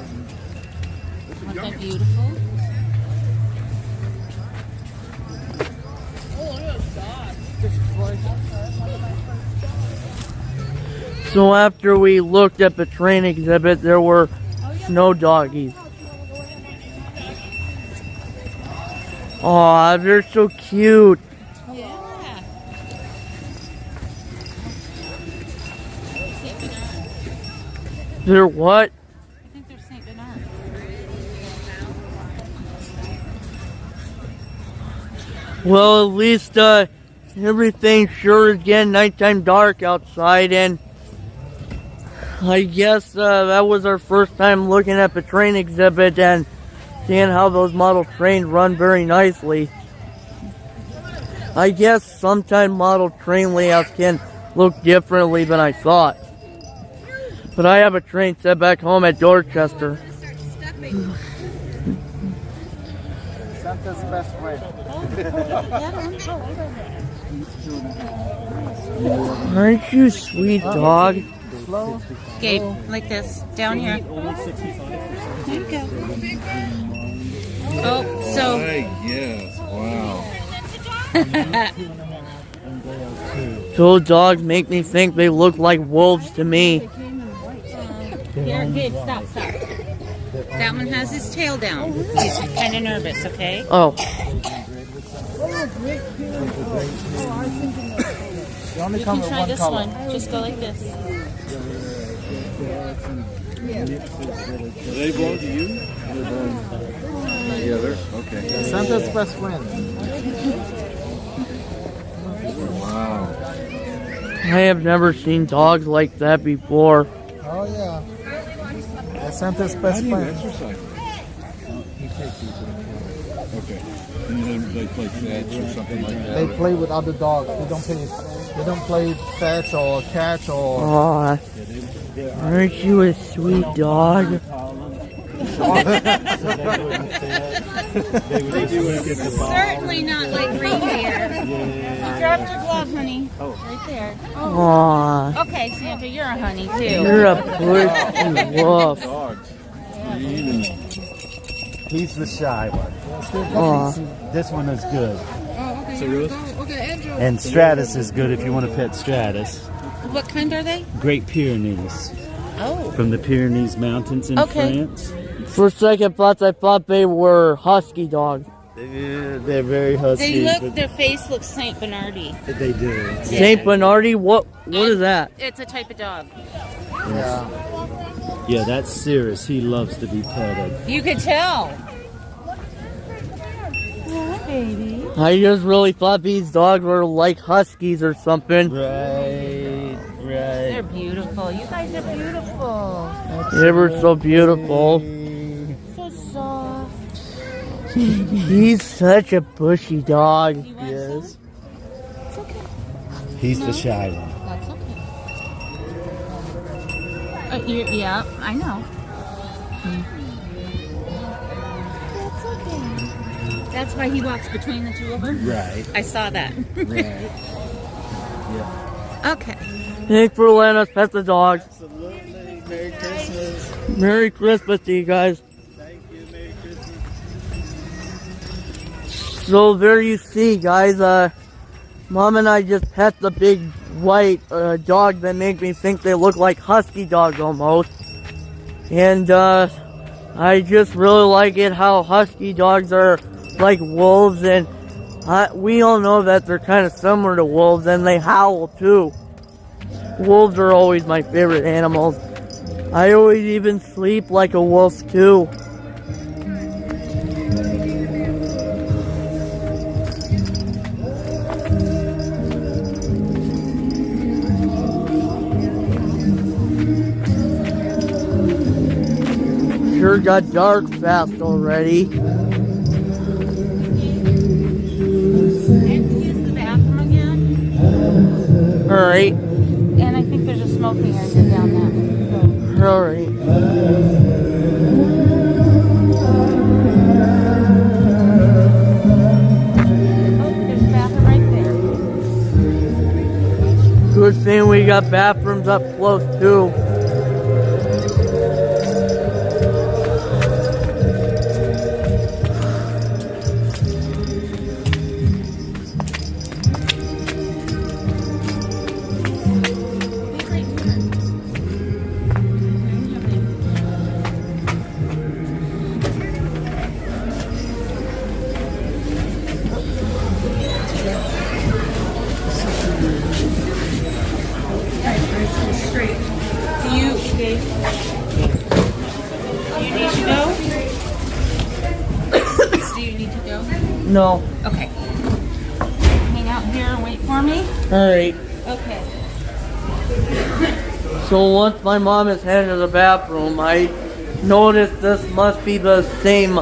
Aren't they beautiful? So after we looked at the train exhibit, there were snow doggies. Aw, they're so cute. Yeah. They're what? I think they're St. Bernard. Well, at least everything sure is getting nighttime dark outside, and I guess that was our first time looking at the train exhibit and seeing how those model trains run very nicely. I guess sometimes model train layouts can look differently than I thought. But I have a train set back home at Dorchester. Santa's best friend. Aren't you sweet, dog? Gabe, like this. Down here. There you go. Oh, so. Yes, wow. Those dogs make me think they look like wolves to me. Here, Gabe, stop. That one has his tail down. He's kind of nervous, okay? Oh. You can try this one. Just go like this. Do they belong to you? Yeah, they're okay. Santa's best friend. Wow. I have never seen dogs like that before. Oh yeah. That's Santa's best friend. Exercise. Okay. And then they play fetch or something like that. They play with other dogs. They don't play fetch or catch or. Aw. Aren't you a sweet dog? Certainly not like reindeer. You dropped your glove, honey. Right there. Aww. Okay, Santa, you're a honey too. You're a pushy wolf. He's the shy one. Aww. This one is good. Okay, Andrew. And Stratus is good if you want to pet Stratus. What kind are they? Great Pyrenees. Oh. From the Pyrenees Mountains in France. For second thoughts, I thought they were husky dogs. They're very husky. Their face looks Saint Bernardy. They do. Yeah. Saint Bernardy? What is that? It's a type of dog. Yeah, that's Cirrus. He loves to be petted. You could tell. Oh, baby. I just really thought these dogs were like huskies or something. Right. They're beautiful. You guys are beautiful. They were so beautiful. So soft. He's such a bushy dog. Yes. He's the shy one. That's okay. Yeah, I know. That's okay. That's why he walks between the two of them? Right. I saw that. Right. Yeah. Okay. Thanks for letting us pet the dogs. Absolutely. Merry Christmas. Merry Christmas to you guys. Thank you. Merry Christmas. So there you see, guys. Mom and I just pet the big white dog that make me think they look like husky dogs almost. And I just really like it how husky dogs are like wolves, and we all know that they're kind of similar to wolves, and they howl too. Wolves are always my favorite animals. I always even sleep like a wolf too. Sure got dark fast already. Alright. And I think there's a smoking area down there. Alright. Oh, there's a bathroom right there. Good thing we got bathrooms up close too. No. Okay. Hang out here and wait for me. Alright. Okay. So once my mom is headed to the bathroom, I noticed this must be the same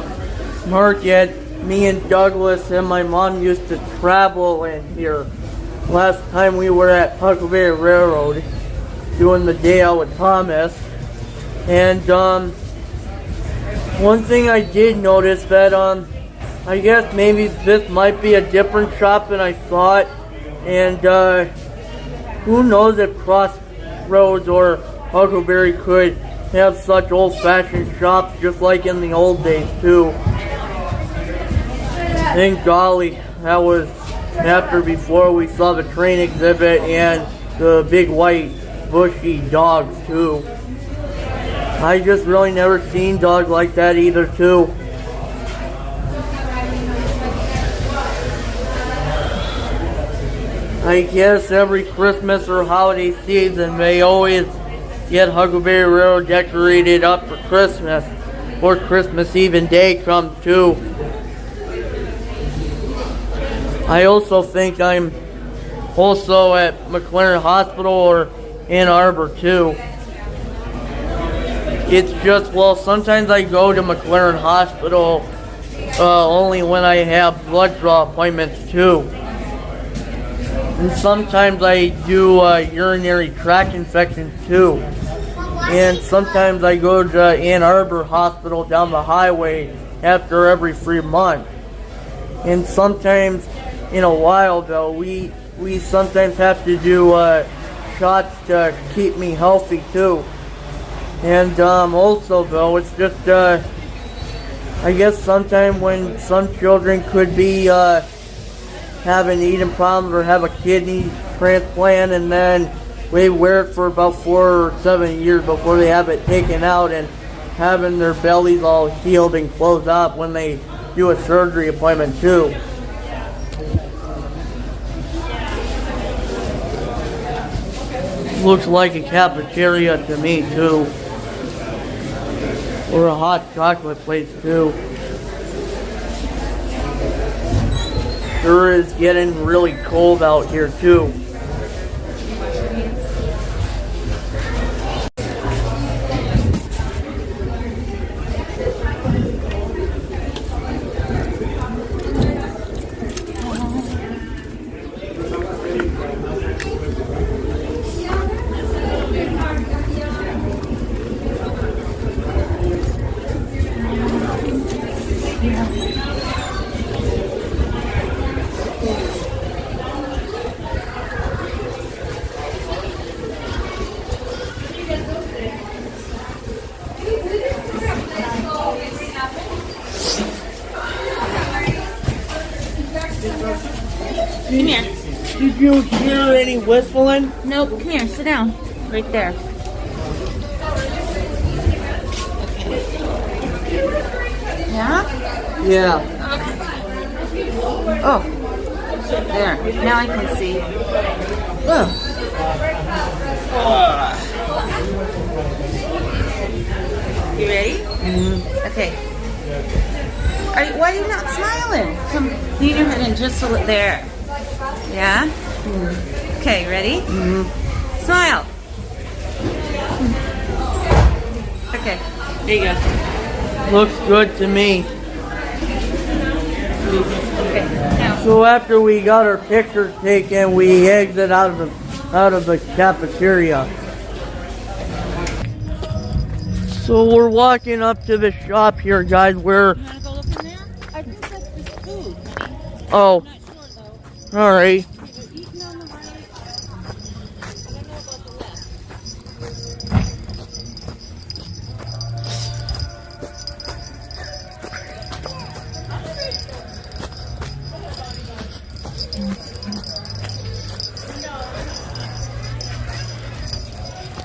market me and Douglas and my mom used to travel in here. Last time we were at Huckleberry Railroad doing the day out with Thomas. And one thing I did notice that I guess maybe this might be a different shop than I thought, and who knows if Crossroads or Huckleberry could have such old-fashioned shops just like in the old days too. Thank golly, that was before we saw the train exhibit and the big white bushy dogs too. I just really never seen dogs like that either too. I guess every Christmas or holiday season they always get Huckleberry Railroad decorated up for Christmas, or Christmas Eve day comes too. I also think I'm also at McLaren Hospital or Ann Arbor too. It's just, well, sometimes I go to McLaren Hospital only when I have blood draw appointments too. And sometimes I do urinary tract infections too. And sometimes I go to Ann Arbor Hospital down the highway after every 3 months. And sometimes, in a while though, we sometimes have to do shots to keep me healthy too. And also though, it's just I guess sometime when some children could be having eating problems or have a kidney transplant, and then they wear it for about 4 or 7 years before they have it taken out, and having their bellies all healed and closed up when they do a surgery appointment too. Looks like a cafeteria to me too. Or a hot chocolate place too. Sure is getting really cold out here too. Come here. Did you hear any whistling? Nope. Come here. Sit down. Right there. Yeah? Yeah. Oh. There. Now I can see. Oh. You ready? Mm-hmm. Okay. Why are you not smiling? Come, lean your head in just a little. There. Yeah? Okay, ready? Mm-hmm. Smile. Okay, there you go. Looks good to me. Okay, now. So after we got our pictures taken, we exit out of the cafeteria. So we're walking up to the shop here, guys, where... You want to go look in there? I think that's just food, honey. Oh. I'm not sure, though. Alright. Okay, we're eating on the right. I don't know about the left.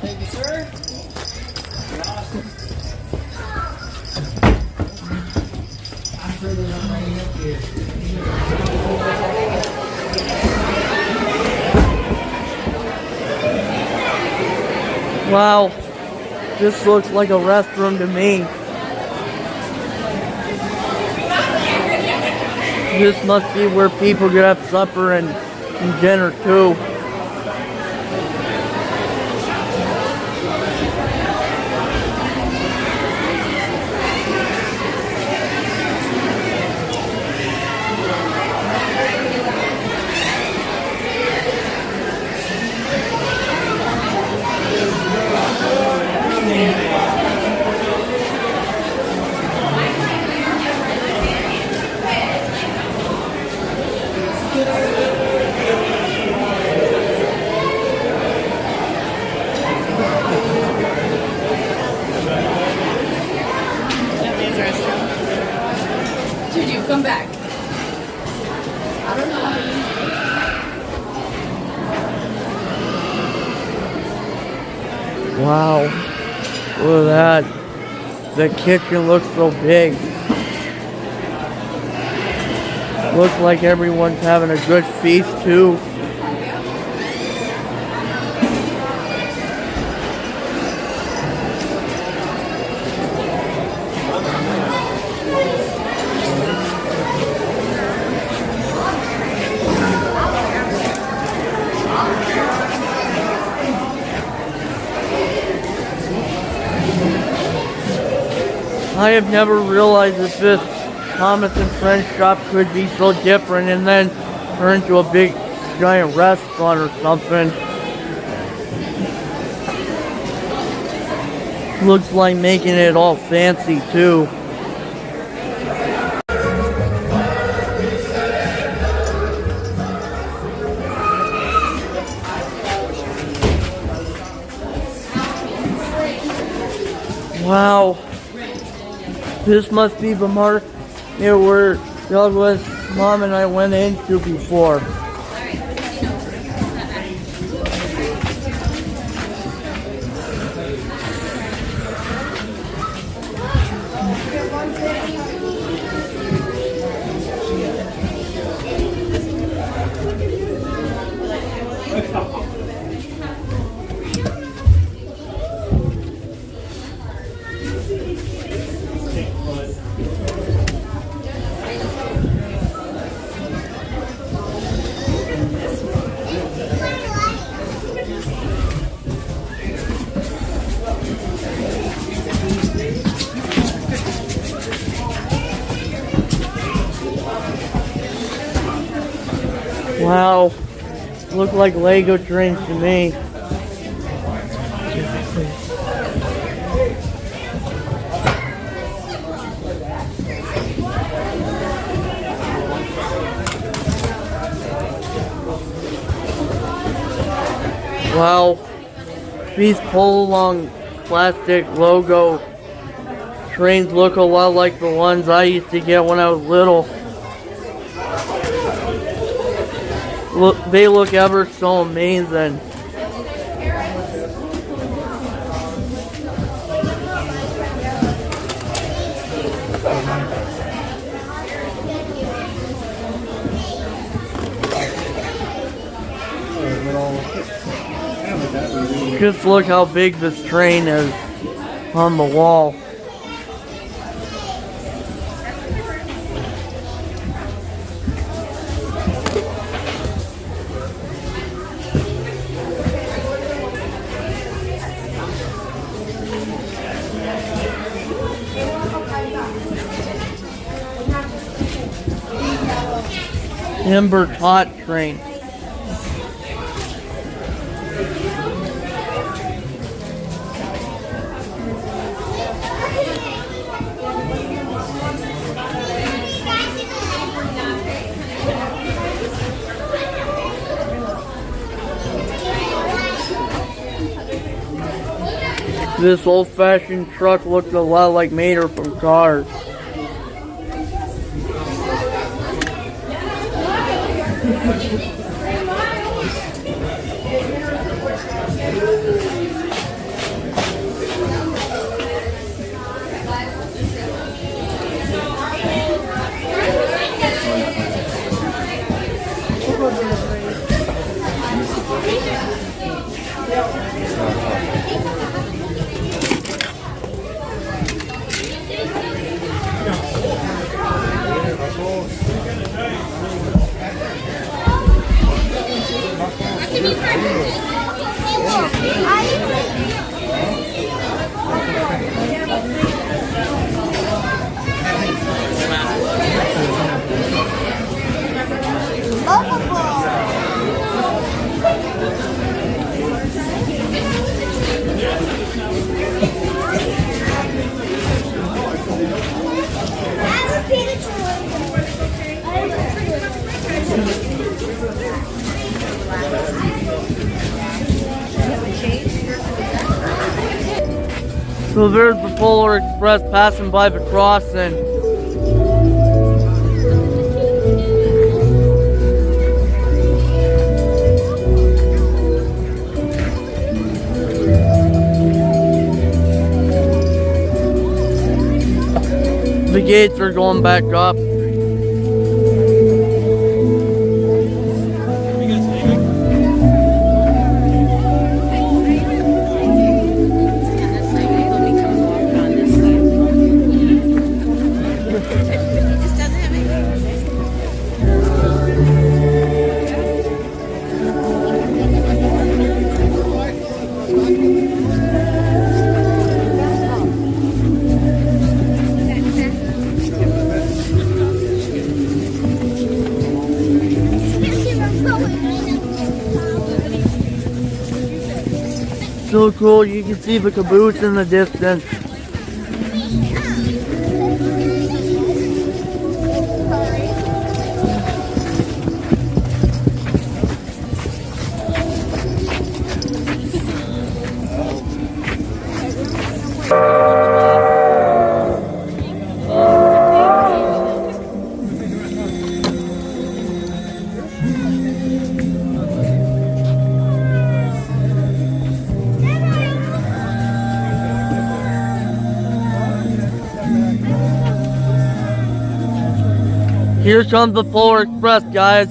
Thank you, sir. Wow. This looks like a restroom to me. This must be where people get up supper and dinner too. Juju, come back. I don't know. Wow. Look at that. The kitchen looks so big. Looks like everyone's having a good feast too. I have never realized that this Thomas and Friends shop could be so different and then turn into a big giant restaurant or something. Looks like making it all fancy too. Wow. This must be the market where Douglas' mom and I went into before. Wow, look like Lego trains to me. Wow, these pull-along plastic logo trains look a lot like the ones I used to get when I was little. Look, they look ever so amazing. Just look how big this train is on the wall. Timber tot train. This old-fashioned truck looked a lot like Mater from Cars. So there's the Polar Express passing by the crossing. The gates are going back up. So cool, you can see the caboose in the distance. Here comes the Polar Express, guys.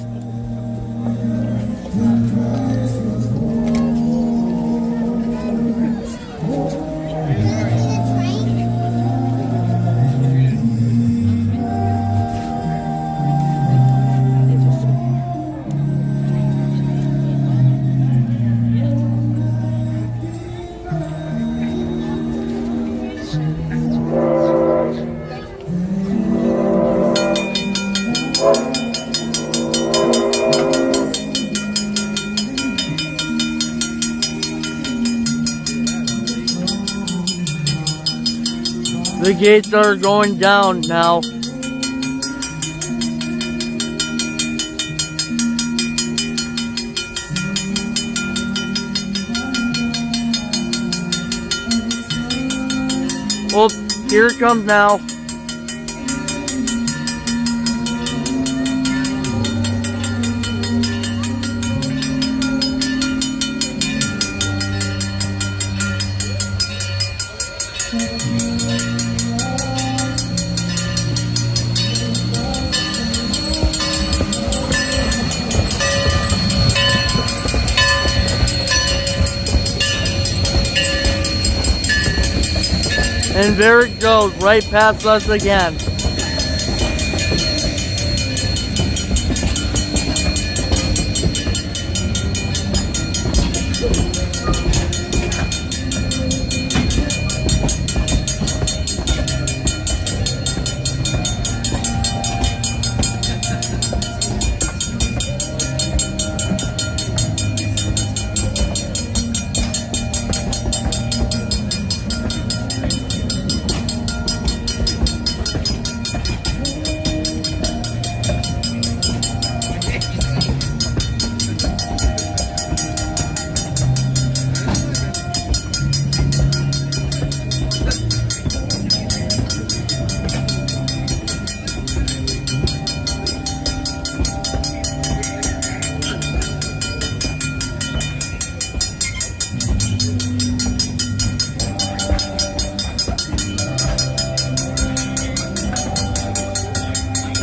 The gates are going down now. Oh, here it comes now. And there it goes, right past us again.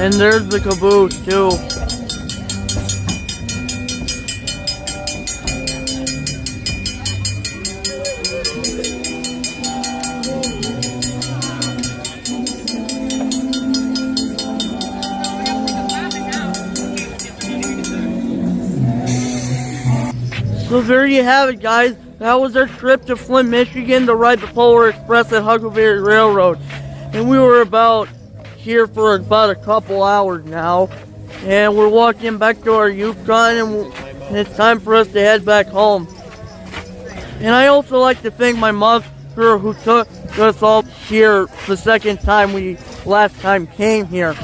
And there's the caboose too. So there you have it, guys. That was our trip to Flint, Michigan to ride the Polar Express at Huckleberry Railroad. And we were here for about a couple hours now. And we're walking back to our Yukon, and it's time for us to head back home. And I also like to thank my mother who took us all here the second time last time came here.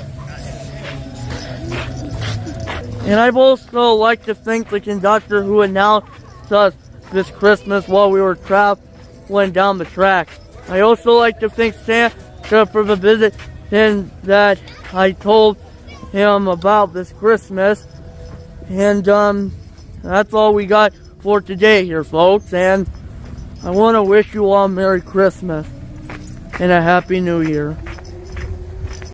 And I'd also like to thank the conductor who announced us this Christmas while we were traveling down the track. I also like to thank Santa for the visit and that I told him about this Christmas. And that's all we got for today here, folks. And I want to wish you all Merry Christmas and a Happy New Year.